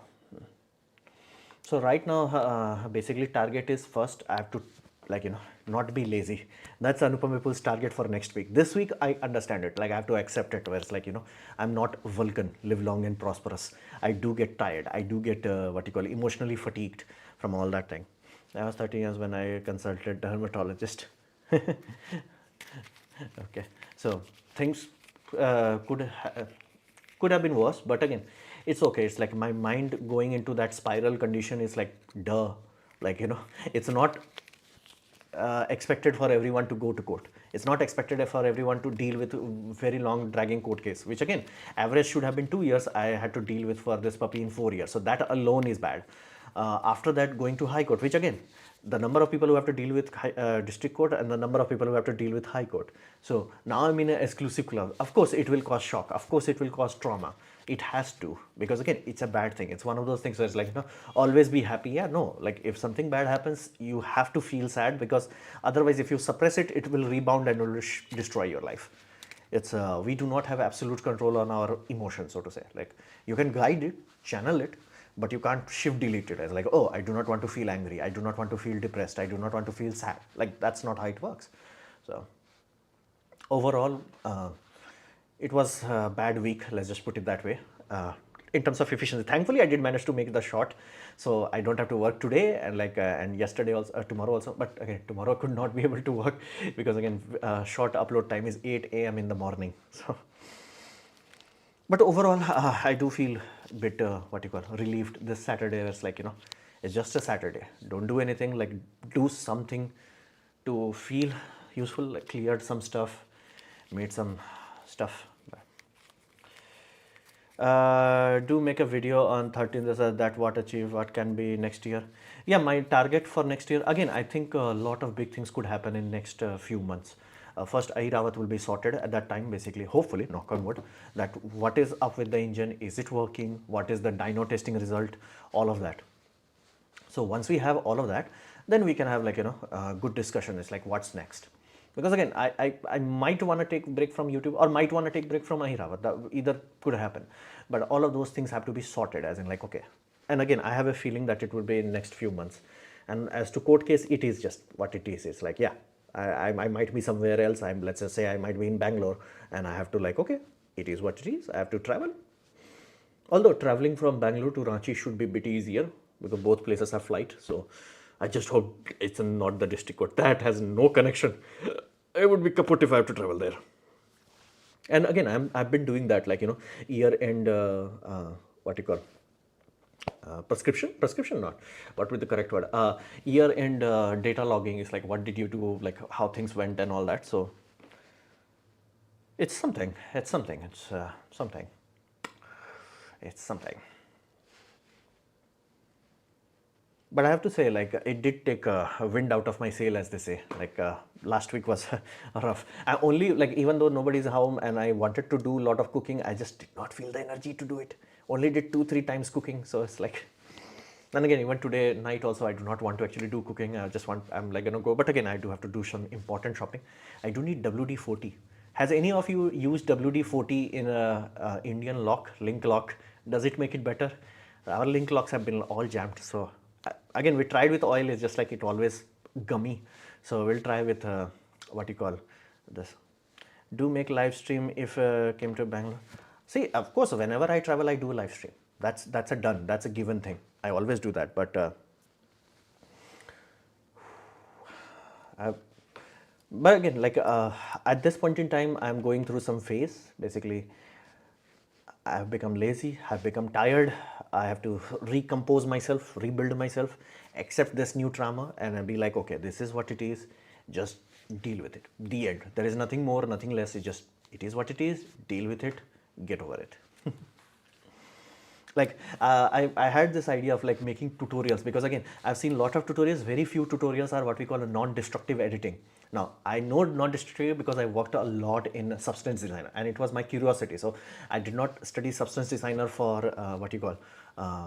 So right now, basically target is first I have to like not be lazy. That's Anupam Vipul's target for next week. This week I understand it. Like I have to accept it. Where it's like I'm not Vulcan, live long and prosperous. I do get tired. I do get what you call emotionally fatigued from all that thing. I was 30 years when I consulted dermatologist. Okay, so things could have been worse, but again, it's okay. It's like my mind going into that spiral condition is like duh, like it's not expected for everyone to go to court. It's not expected for everyone to deal with very long dragging court case, which again, average should have been 2 years. I had to deal with for this puppy in 4 years. So that alone is bad. After that, going to high court, which again, the number of people who have to deal with district court and the number of people who have to deal with high court. So now I'm in an exclusive club. Of course, it will cause shock. Of course, it will cause trauma. It has to, because again, it's a bad thing. It's one of those things where it's like, always be happy. Yeah, no, like if something bad happens, you have to feel sad, because otherwise, if you suppress it, it will rebound and will destroy your life. It's we do not have absolute control on our emotions, so to say. Like, you can guide it, channel it, but you can't shift delete it as like, oh, I do not want to feel angry, I do not want to feel depressed, I do not want to feel sad. Like, that's not how it works. So overall, it was a bad week, let's just put it that way. In terms of efficiency, thankfully I did manage to make the shot, so I don't have to work today and and yesterday also, tomorrow also. But again, tomorrow I could not be able to work, because again, short upload time is 8 a.m. in the morning. So but overall, I do feel a bit relieved this Saturday. It's like, it's just a Saturday, don't do anything, like do something to feel useful, like cleared some stuff, made some stuff. Do make a video on 13th, that what achieve, what can be next year. Yeah, my target for next year, again, I think a lot of big things could happen in next few months. First, Airavat will be sorted at that time, basically, hopefully, knock on wood, that what is up with the engine, is it working, what is the dyno testing result, all of that. So once we have all of that, then we can have like, a good discussion. It's like, what's next? Because again, I might want to take break from YouTube, or might want to take break from Airavat. Either could happen. But all of those things have to be sorted, as in like, okay. And again, I have a feeling that it will be in next few months. And as to court case, it is just what it is. It's like, yeah, I might be somewhere else. Let's just say I might be in Bangalore, and I have to like, okay, it is what it is. I have to travel. Although traveling from Bangalore to Ranchi should be a bit easier, because both places have flight. So I just hope it's not the district court. That has no connection. I would be kaput if I have to travel there. And again, I've been doing that, like, year end, what you call, prescription, not what would the correct word, year end data logging is like, what did you do, like how things went and all that. So it's something, it's something. But I have to say, like, it did take a wind out of my sail, as they say. Like, last week was rough. I only, like, even though nobody's home and I wanted to do a lot of cooking, I just did not feel the energy to do it. Only did 2-3 times cooking. So it's like, then again, even today night also, I do not want to actually do cooking. I'm like, gonna go. But again, I do have to do some important shopping. I do need WD-40. Has any of you used WD-40 in a Indian lock, link lock? Does it make it better? Our link locks have been all jammed. So again, we tried with oil. It's just like it always gummy. So we'll try with what you call this. Do make live stream if came to Bangalore. See, of course, whenever I travel, I do a live stream. That's a done. That's a given thing. I always do that. But again, like at this point in time, I'm going through some phase. Basically, I've become lazy, I've become tired, I have to recompose myself, rebuild myself, accept this new trauma, and I'll be like, okay, this is what it is, just deal with it. The end. There is nothing more, nothing less. It is what it is, deal with it, get over it. Like, I had this idea of like making tutorials, because again, I've seen a lot of tutorials. Very few tutorials are what we call a non-destructive editing. Now, I know non-destructive because I worked a lot in substance designer, and it was my curiosity. So I did not study substance designer for what you call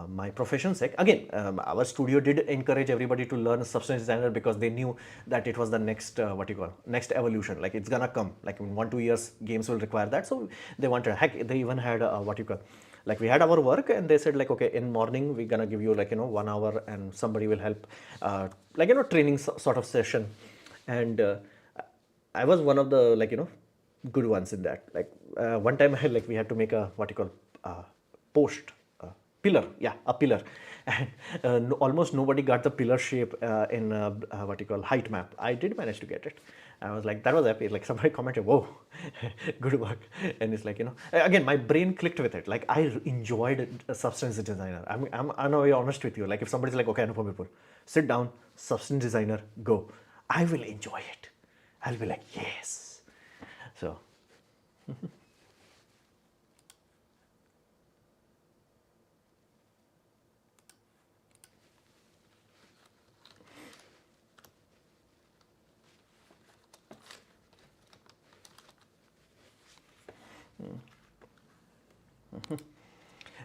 my profession's sake. Again, our studio did encourage everybody to learn substance designer, because they knew that it was the next next evolution. Like, it's gonna come. Like in 1-2 years, games will require that. So they wanted. Heck, they even had like, we had our work, and they said like, okay, in morning we're gonna give you like 1 hour, and somebody will help, like training sort of session. And I was one of the good ones in that. Like, one time we had to make a post, pillar, yeah, a pillar. And almost nobody got the pillar shape in height map. I did manage to get it. I was like, that was happy. Like, somebody commented, whoa, good work. And it's like, again, my brain clicked with it. Like, I enjoyed a substance designer. I'm very honest with you. Like, if somebody's like, okay, Anupam Vipul, sit down, substance designer, go, I will enjoy it. I'll be like, yes. So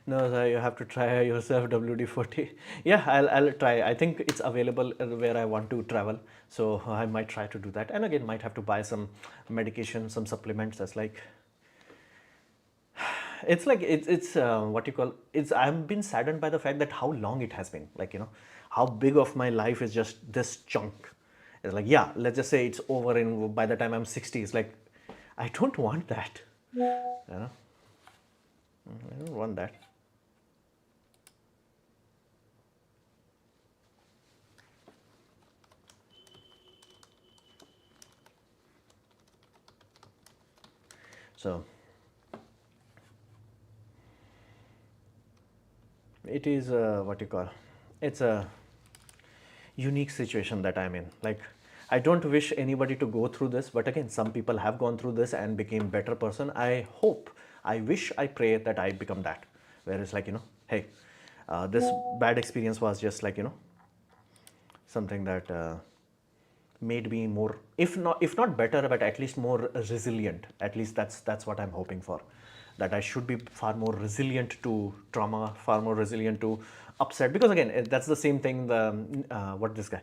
No, sir, you have to try yourself WD-40. Yeah, I'll try. I think it's available where I want to travel, so I might try to do that. And again, might have to buy some medication, some supplements. That's like, it's what you call it's. I've been saddened by the fact that how long it has been. Like, how big of my life is just this chunk. It's like, yeah, let's just say it's over in by the time I'm 60. It's like, I don't want that. I don't want that. So it is what you call it's a unique situation that I'm in. Like, I don't wish anybody to go through this, but again, some people have gone through this and became better person. I hope, I wish, I pray that I become that. Whereas, like, hey, this bad experience was just like, something that made me more, if not better, but at least more resilient. At least that's what I'm hoping for, that I should be far more resilient to trauma, far more resilient to upset. Because again, that's the same thing, what this guy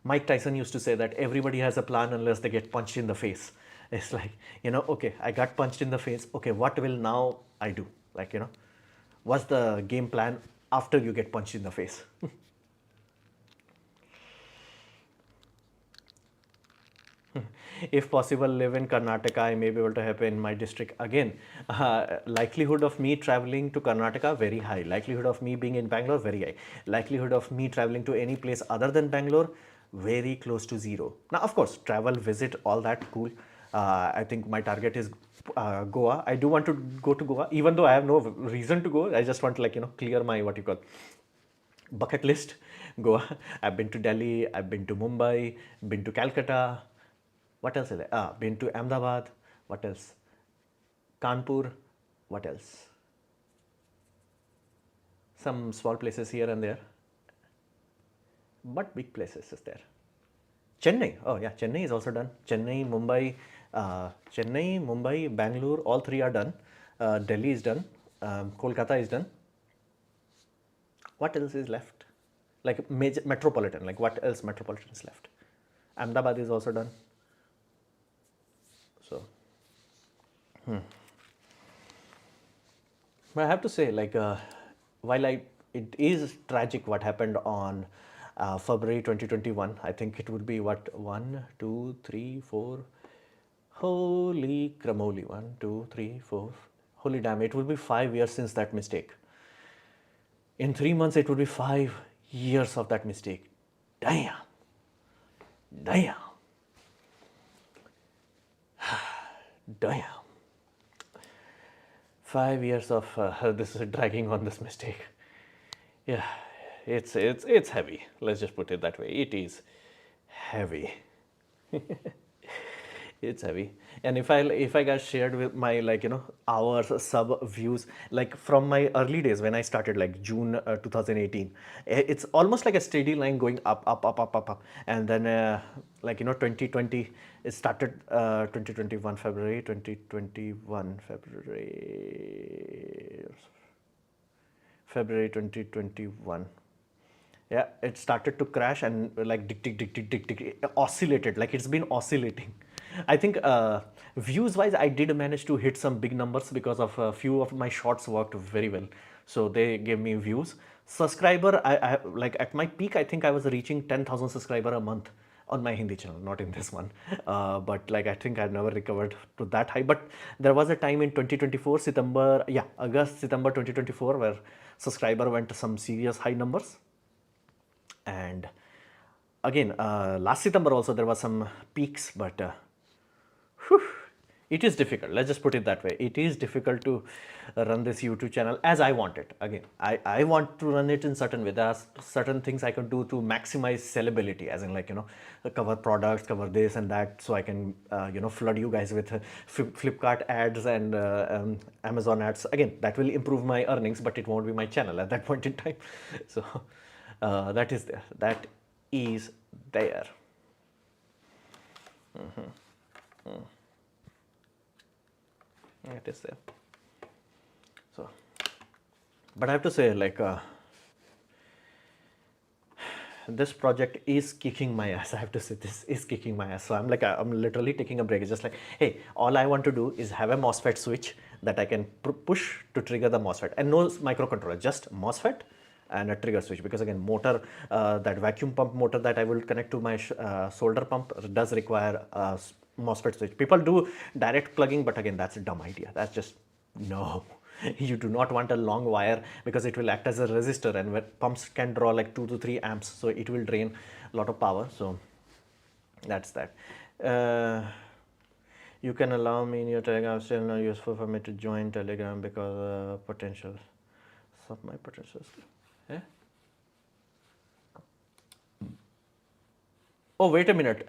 Mike Tyson used to say, that everybody has a plan unless they get punched in the face. It's like, okay, I got punched in the face, okay, what will now I do? Like, what's the game plan after you get punched in the face? If possible, live in Karnataka. I may be able to help in my district. Again, likelihood of me traveling to Karnataka, very high. Likelihood of me being in Bangalore, very high. Likelihood of me traveling to any place other than Bangalore, very close to zero. Now, of course, travel, visit, all that, cool. I think my target is Goa. I do want to go to Goa, even though I have no reason to go. I just want to, like, clear my, what you call, bucket list. Goa. I've been to Delhi, I've been to Mumbai, been to Calcutta. What else is there? Been to Ahmedabad. What else? Kanpur. What else? Some small places here and there, but big places is there. Chennai. Oh yeah, Chennai is also done. Chennai, Mumbai, Bangalore. All three are done. Delhi is done. Kolkata is done. What else is left? Like major metropolitan. Like, what else metropolitan is left? Ahmedabad is also done. So, but I have to say, like, while it is tragic what happened on February 2021. I think it would be what, 1, 2, 3, 4. Holy cramoly, 1, 2, 3, 4. Holy damn! It would be 5 years since that mistake. In 3 months, it would be 5 years of that mistake. Damn, damn, damn. 5 years of this is dragging on this mistake. Yeah, it's heavy. Let's just put it that way. It is heavy. It's heavy. And if I got shared with my, like, hours sub views, like from my early days when I started, like June 2018, it's almost like a steady line going up, up, up, up, up, up. And then like, 2020, it started 2021 February, 2021 February 2021. Yeah, it started to crash and like tick, tick, tick, tick, tick, tick, it oscillated. Like, it's been oscillating. I think views wise, I did manage to hit some big numbers because of a few of my shorts worked very well. So they gave me views. Subscriber, I like at my peak, I think I was reaching 10,000 subscriber a month on my Hindi channel, not in this one. But like, I think I've never recovered to that high. But there was a time in 2024, August, September 2024, where subscriber went to some serious high numbers. And again, last September also there was some peaks, but whew, it is difficult. Let's just put it that way. It is difficult to run this YouTube channel as I want it. Again, I want to run it in certain way. There are certain things I can do to maximize sellability, as in, like, cover products, cover this and that, so I can flood you guys with Flipkart ads and Amazon ads. Again, that will improve my earnings, but it won't be my channel at that point in time. So that is there. That is there. It is there. So But I have to say, like, this project is kicking my ass. I have to say, this is kicking my ass. So I'm like, I'm literally taking a break. It's just like, hey, all I want to do is have a MOSFET switch that I can push to trigger the MOSFET, and no microcontroller, just MOSFET and a trigger switch. Because again, motor, that vacuum pump motor that I will connect to my solder pump does require a MOSFET switch. People do direct plugging, but again, that's a dumb idea. That's just, no. You do not want a long wire because it will act as a resistor, and where pumps can draw like 2 to 3 amps, so it will drain a lot of power. So that's that. You can allow me in your Telegram. Still not useful for me to join Telegram because potential of my potential. Eh? Oh, wait a minute.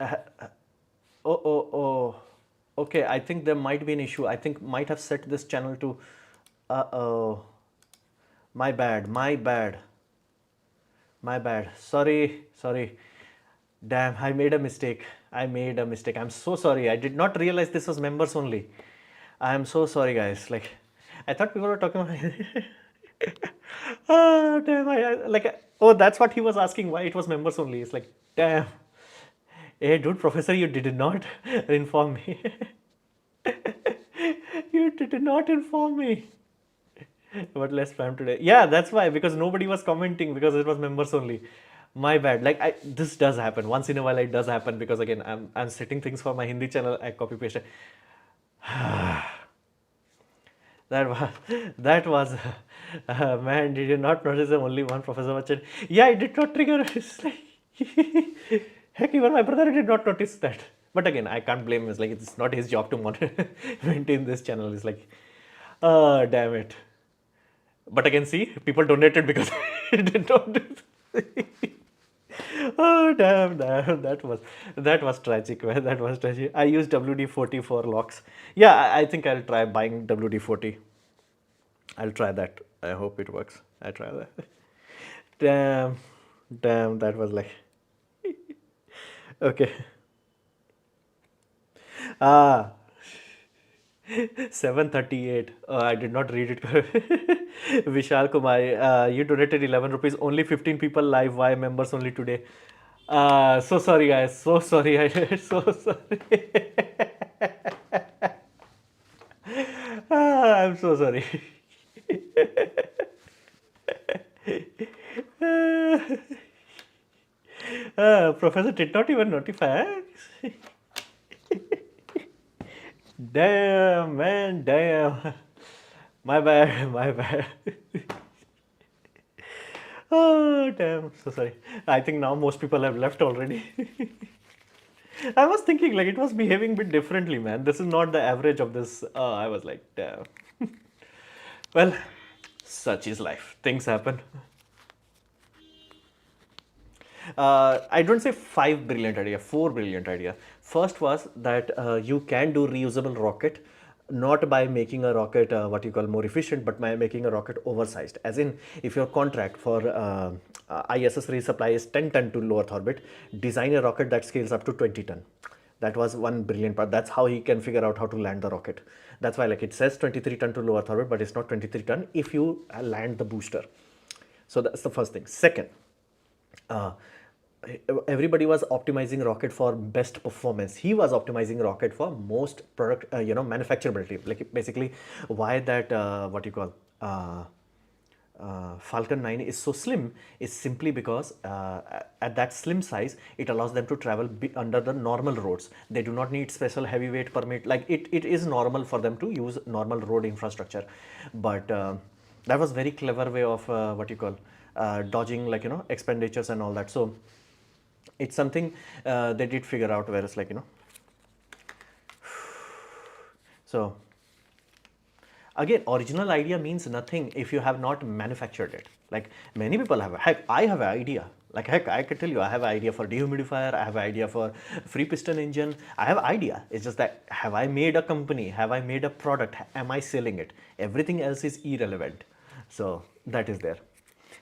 Oh. Okay, I think there might be an issue. I think might have set this channel to. Uh-oh. My bad. Sorry. Damn, I made a mistake. I'm so sorry. I did not realize this was members only. I am so sorry, guys. Like, I thought people were talking about. Oh, damn. Oh, that's what he was asking, why it was members only. It's like, damn. Hey, dude, professor, you did not inform me. You did not inform me. But less spam today. Yeah, that's why, because nobody was commenting because it was members only. My bad. Like, this does happen once in a while. It does happen because again, I'm setting things for my Hindi channel. I copy paste it. That was man. Did you not notice only one Professor Bachchan? Yeah, I did not trigger. It's like, heck, even my brother did not notice that. But again, I can't blame him. It's like, it's not his job to maintain this channel. It's like, oh, damn it. But again, see, people donated because it did not do. Oh, damn, that was tragic, man. That was tragic. I use WD-40 for locks. Yeah, I think I'll try buying WD-40. I'll try that. I hope it works. I try that. Damn, that was like. Okay. 7:38. I did not read it. Vishal Kumar, you donated 11 rupees. Only 15 people live. Why members only today? So sorry, guys. So sorry. So sorry. I'm so sorry. Professor did not even notify. Damn, man, damn. My bad. Oh, damn. So sorry. I think now most people have left already. I was thinking like it was behaving a bit differently, man. This is not the average of this. I was like, damn. Well, such is life. Things happen. I don't say 5 brilliant idea, 4 brilliant idea. First was that you can do reusable rocket, not by making a rocket what you call more efficient, but by making a rocket oversized. As in, if your contract for ISS resupply is 10 ton to low Earth orbit, design a rocket that scales up to 20 ton. That was one brilliant part. That's how he can figure out how to land the rocket. That's why like it says 23 ton to low Earth orbit, but it's not 23 ton if you land the booster. So that's the first thing. Second, everybody was optimizing rocket for best performance. He was optimizing rocket for most product, manufacturability. Like basically, why that what you call Falcon 9 is so slim is simply because at that slim size, it allows them to travel under the normal roads. They do not need special heavyweight permit. Like it is normal for them to use normal road infrastructure. But that was very clever way of what you call dodging like expenditures and all that. So it's something they did figure out, whereas like so again, original idea means nothing if you have not manufactured it. Like many people have, heck, I have an idea. Like heck, I can tell you, I have an idea for dehumidifier, I have an idea for free piston engine. I have an idea. It's just that, have I made a company? Have I made a product? Am I selling it? Everything else is irrelevant. So that is there.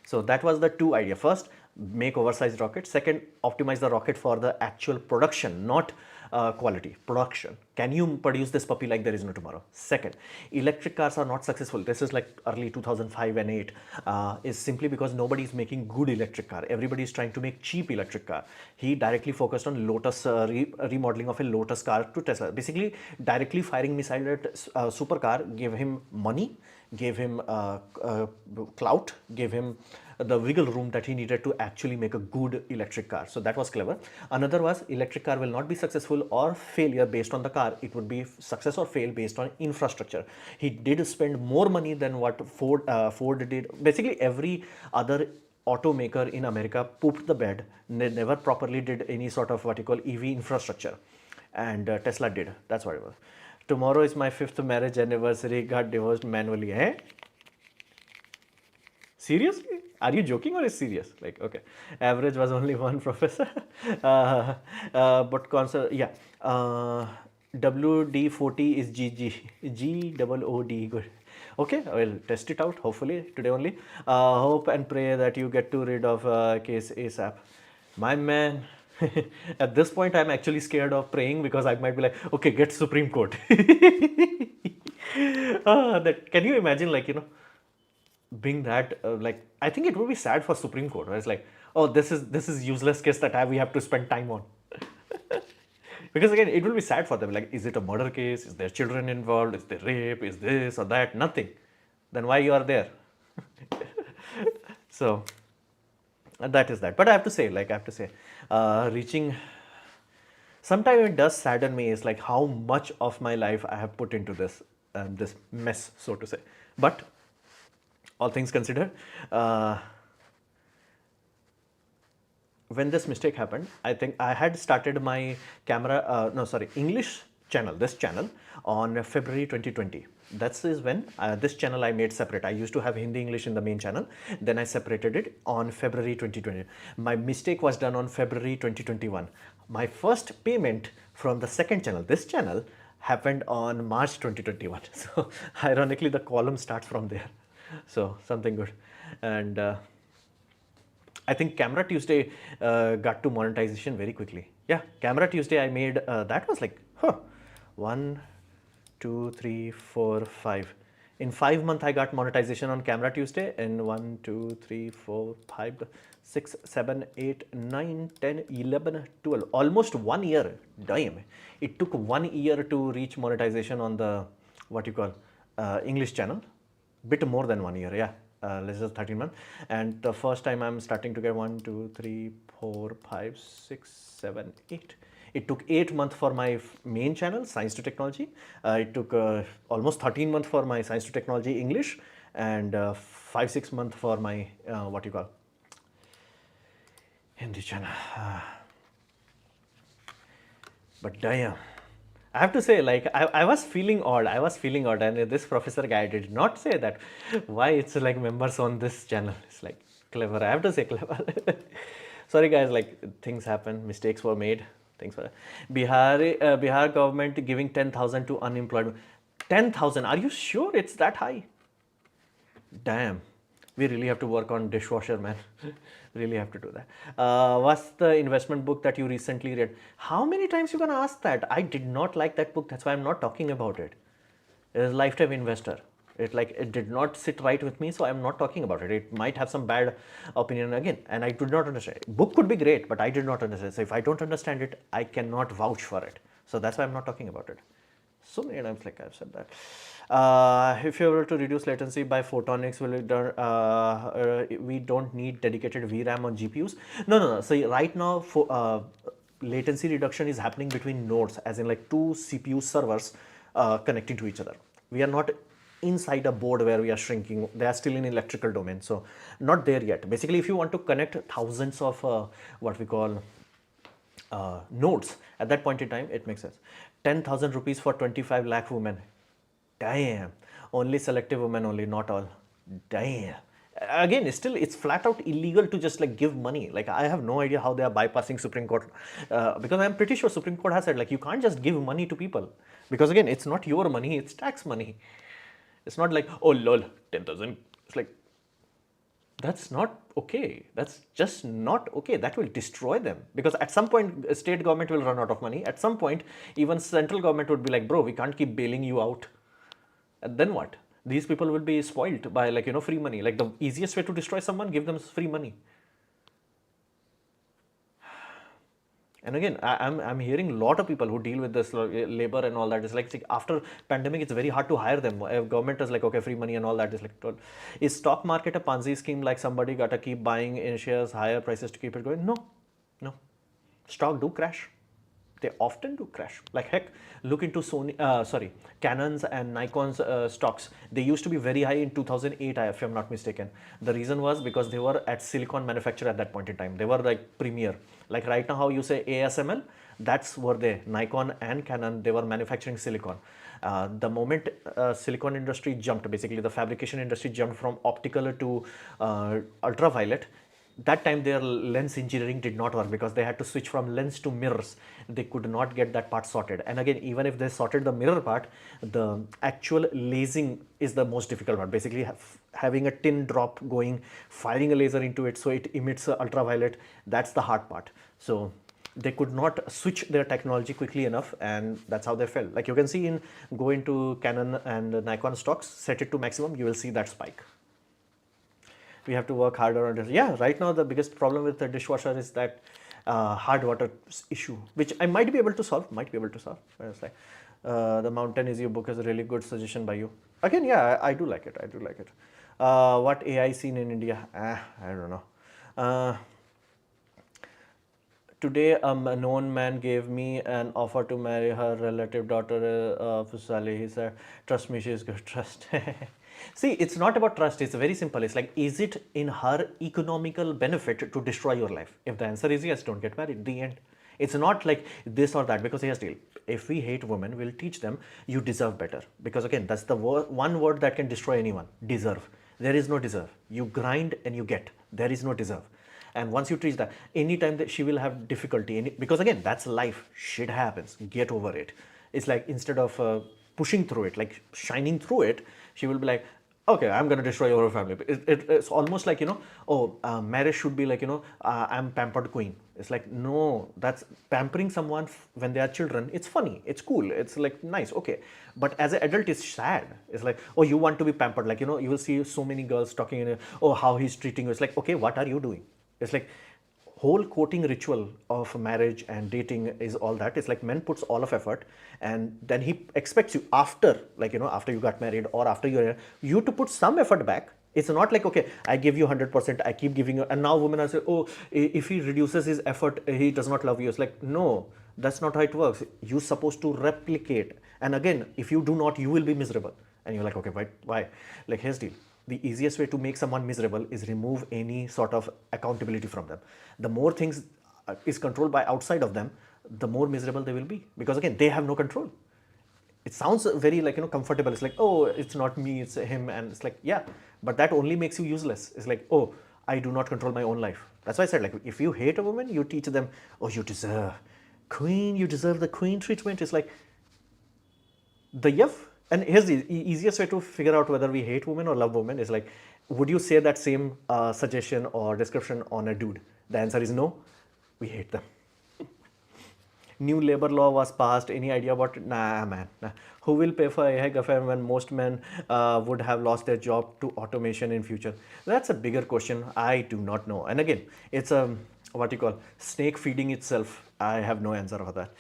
So that was the two idea. First, make oversized rocket. Second, optimize the rocket for the actual production, not quality, production. Can you produce this puppy like there is no tomorrow? Second, electric cars are not successful. This is like early 2005 and 8, is simply because nobody is making good electric car. Everybody is trying to make cheap electric car. He directly focused on Lotus, remodeling of a Lotus car to Tesla. Basically, directly firing missile at supercar gave him money, gave him clout, gave him the wiggle room that he needed to actually make a good electric car. So that was clever. Another was electric car will not be successful or failure based on the car. It would be success or fail based on infrastructure. He did spend more money than what Ford did. Basically, every other automaker in America pooped the bed. They never properly did any sort of what you call EV infrastructure, and Tesla did. That's what it was. Tomorrow is my 5th marriage anniversary. Got divorced manually. Eh? Seriously? Are you joking or is serious? Like, okay. Average was only one, professor. But concert, yeah. WD40 is GG. GOOD. Good. Okay, I will test it out, hopefully, today only. Hope and pray that you get to rid of case ASAP. My man. At this point, I'm actually scared of praying because I might be like, okay, get Supreme Court. Can you imagine, like, being that like, I think it would be sad for Supreme Court, right? It's like, oh, this is useless case that we have to spend time on. Because again, it will be sad for them. Like, is it a murder case? Is there children involved? Is there rape? Is this or that? Nothing. Then why you are there? So that is that. But I have to say, reaching. Sometimes it does sadden me. Is like how much of my life I have put into this mess, so to say. But all things considered, when this mistake happened, I think I had started my English channel, this channel, on February 2020. That is when this channel I made separate. I used to have Hindi English in the main channel. Then I separated it on February 2020. My mistake was done on February 2021. My first payment from the second channel, this channel, happened on March 2021. So ironically, the column starts from there. So something good. And I think Camera Tuesday got to monetization very quickly. Yeah, Camera Tuesday I made, that was like, 1, 2, 3, 4, 5. In 5 months I got monetization on Camera Tuesday, and 1, 2, 3, 4, 5, 6, 7, 8, 9, 10, 11, 12. Almost 1 year. Damn. It took 1 year to reach monetization on the, what you call, English channel. Bit more than 1 year, yeah. Less than 13 months. And the first time I'm starting to get 1, 2, 3, 4, 5, 6, 7, 8. It took 8 months for my main channel, Science to Technology. It took almost 13 months for my Science to Technology English, and 5-6 months for my, what you call, Hindi channel. But damn. I have to say, like, I was feeling odd. And this professor guy did not say that. Why it's like members on this channel. It's like clever. I have to say clever. Sorry guys, like things happen. Mistakes were made. Things were. Bihar government giving 10,000 to unemployed. 10,000. Are you sure it's that high? Damn. We really have to work on dishwasher, man. Really have to do that. What's the investment book that you recently read? How many times you gonna ask that? I did not like that book. That's why I'm not talking about it. It is Lifetime Investor. It did not sit right with me, so I'm not talking about it. It might have some bad opinion again, and I did not understand. Book could be great, but I did not understand. So if I don't understand it, I cannot vouch for it. So that's why I'm not talking about it. So many times, like I've said that. If you were to reduce latency by photonics, will it we don't need dedicated VRAM on GPUs? No. So right now, latency reduction is happening between nodes, as in like two CPU servers connecting to each other. We are not inside a board where we are shrinking. They are still in electrical domain, so not there yet. Basically, if you want to connect thousands of what we call nodes, at that point in time, it makes sense. 10,000 rupees for 25 lakh women. Damn. Only selective women only, not all. Damn. Again, still, it's flat out illegal to just like give money. Like, I have no idea how they are bypassing Supreme Court, because I'm pretty sure Supreme Court has said like you can't just give money to people, because again, it's not your money, it's tax money. It's not like, oh lol, 10,000. It's like, That's not okay. That's just not okay. That will destroy them, because at some point state government will run out of money. At some point even central government would be like, bro, we can't keep bailing you out. And then what? These people will be spoiled by, like, free money. Like, the easiest way to destroy someone, give them free money. And again, I'm hearing a lot of people who deal with this labor and all that. It's like, after pandemic, it's very hard to hire them. Government is like, okay, free money and all that. Is like, well, is stock market a Ponzi scheme? Like, somebody got to keep buying in shares, higher prices to keep it going? No, no. Stock do crash. They often do crash. Like heck, look into Canon's and Nikon's stocks. They used to be very high in 2008, if I'm not mistaken. The reason was because they were at silicon manufacturer at that point in time. They were like premier. Like right now, how you say ASML, that's were they. Nikon and Canon, they were manufacturing silicon. The moment silicon industry jumped, basically the fabrication industry jumped from optical to ultraviolet, that time their lens engineering did not work, because they had to switch from lens to mirrors. They could not get that part sorted. And again, even if they sorted the mirror part, the actual lasing is the most difficult part. Basically having a tin drop going, firing a laser into it so it emits ultraviolet, that's the hard part. So they could not switch their technology quickly enough, and that's how they fell. Like you can see, go into Canon and Nikon stocks, set it to maximum, you will see that spike. We have to work harder on it. Yeah, right now the biggest problem with the dishwasher is that hard water issue, which I might be able to solve. It's like, the Mountain is your book is a really good suggestion by you. Again, yeah, I do like it. What AI scene in India? I don't know. Today, a known man gave me an offer to marry her relative daughter of Saleh. He said, trust me, she is good. Trust. See, it's not about trust. It's very simple. It's like, is it in her economical benefit to destroy your life? If the answer is yes, don't get married. The end. It's not like this or that, because here's the deal. If we hate women, we'll teach them you deserve better. Because again, that's the one word that can destroy anyone. Deserve. There is no deserve. You grind and you get. There is no deserve. And once you teach that, anytime that she will have difficulty, because again, that's life. Shit happens. Get over it. It's like, instead of pushing through it, like shining through it, she will be like, okay, I'm going to destroy your family. It's almost like, marriage should be like, I'm pampered queen. It's like, no, that's pampering someone when they are children. It's funny. It's cool. It's like nice. Okay. But as an adult, it's sad. It's like, oh, you want to be pampered. Like, you will see so many girls talking, oh, how he's treating you. It's like, okay, what are you doing? It's like, whole courting ritual of marriage and dating is all that. It's like, men puts all of effort, and then he expects you after, like, after you got married or after you to put some effort back. It's not like, okay, I give you 100%, I keep giving you, and now women are saying, oh, if he reduces his effort, he does not love you. It's like, no, that's not how it works. You're supposed to replicate. And again, if you do not, you will be miserable. And you're like, okay, why? Like, here's the deal. The easiest way to make someone miserable is remove any sort of accountability from them. The more things is controlled by outside of them, the more miserable they will be, because again, they have no control. It sounds very like, comfortable. It's like, oh, it's not me, it's him. And it's like, yeah, but that only makes you useless. It's like, oh, I do not control my own life. That's why I said, like, if you hate a woman, you teach them, oh, you deserve queen, you deserve the queen treatment. It's like, the and here's the easiest way to figure out whether we hate women or love women is like, would you say that same suggestion or description on a dude? The answer is no. We hate them. New labor law was passed. Any idea about it? Nah, man. Nah. Who will pay for a heg affair when most men would have lost their job to automation in future? That's a bigger question. I do not know. And again, it's a what you call snake feeding itself. I have no answer for that.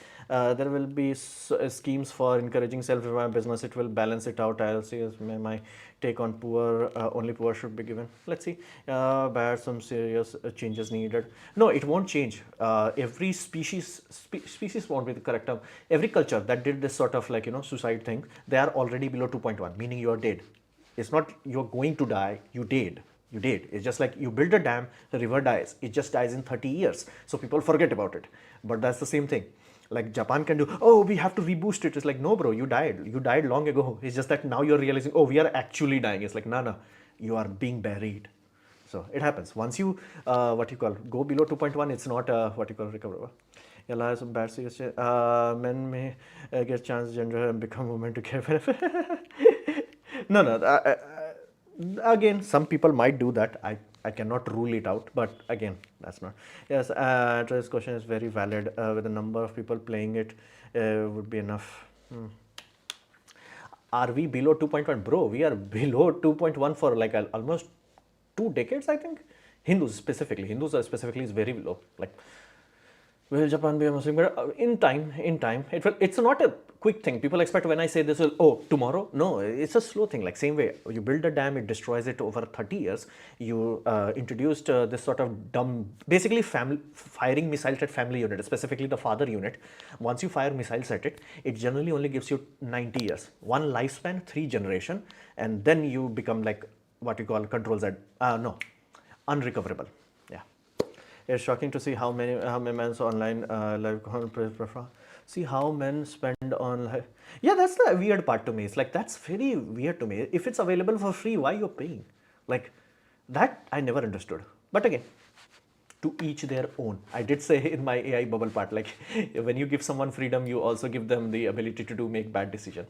There will be schemes for encouraging self-reliant business. It will balance it out. I'll see as my take on poor. Only poor should be given. Let's see. Bad, some serious changes needed. No, it won't change. Every species won't be the correct term. Every culture that did this sort of like suicide thing, they are already below 2.1, meaning you are dead. It's not you're going to die. You did. You did. It's just like you build a dam, the river dies. It just dies in 30 years. So people forget about it. But that's the same thing. Like Japan can do, oh, we have to reboost it. It's like, no, bro, you died. You died long ago. It's just that now you're realizing, oh, we are actually dying. It's like, no, you are being buried. So it happens. Once you, go below 2.1, it's not recoverable. Allah has some bad suggestion. Men may get transgender and become women to care for. No. Again, some people might do that. I cannot rule it out, but again, that's not. Yes, this question is very valid. With the number of people playing it, would be enough. Are we below 2.1? Bro, we are below 2.1 for like almost 2 decades, I think. Hindus specifically is very low. Like, will Japan be a Muslim? But in time, it's not a quick thing. People expect when I say this, oh, tomorrow? No, it's a slow thing. Like, same way, you build a dam, it destroys it over 30 years. You introduced this sort of dumb, basically firing missiles at family unit, specifically the father unit. Once you fire missiles at it, it generally only gives you 90 years. One lifespan, 3 generation, and then you become like what you call control Z. Unrecoverable. Yeah. It's shocking to see how many men's online live prefer. See how men spend on live. Yeah, that's the weird part to me. It's like that's very weird to me. If it's available for free, why you're paying? Like that I never understood. But again, to each their own. I did say in my AI bubble part, like when you give someone freedom, you also give them the ability to make bad decision.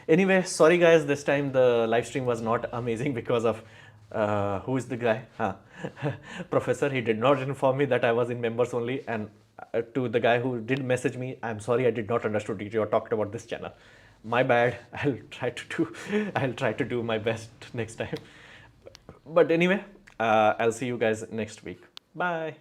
Anyway, sorry guys, this time the live stream was not amazing because of who is the guy? Professor, he did not inform me that I was in members only, and to the guy who did message me, I'm sorry I did not understood it. You talked about this channel. My bad. I'll try to do my best next time. But anyway, I'll see you guys next week. Bye.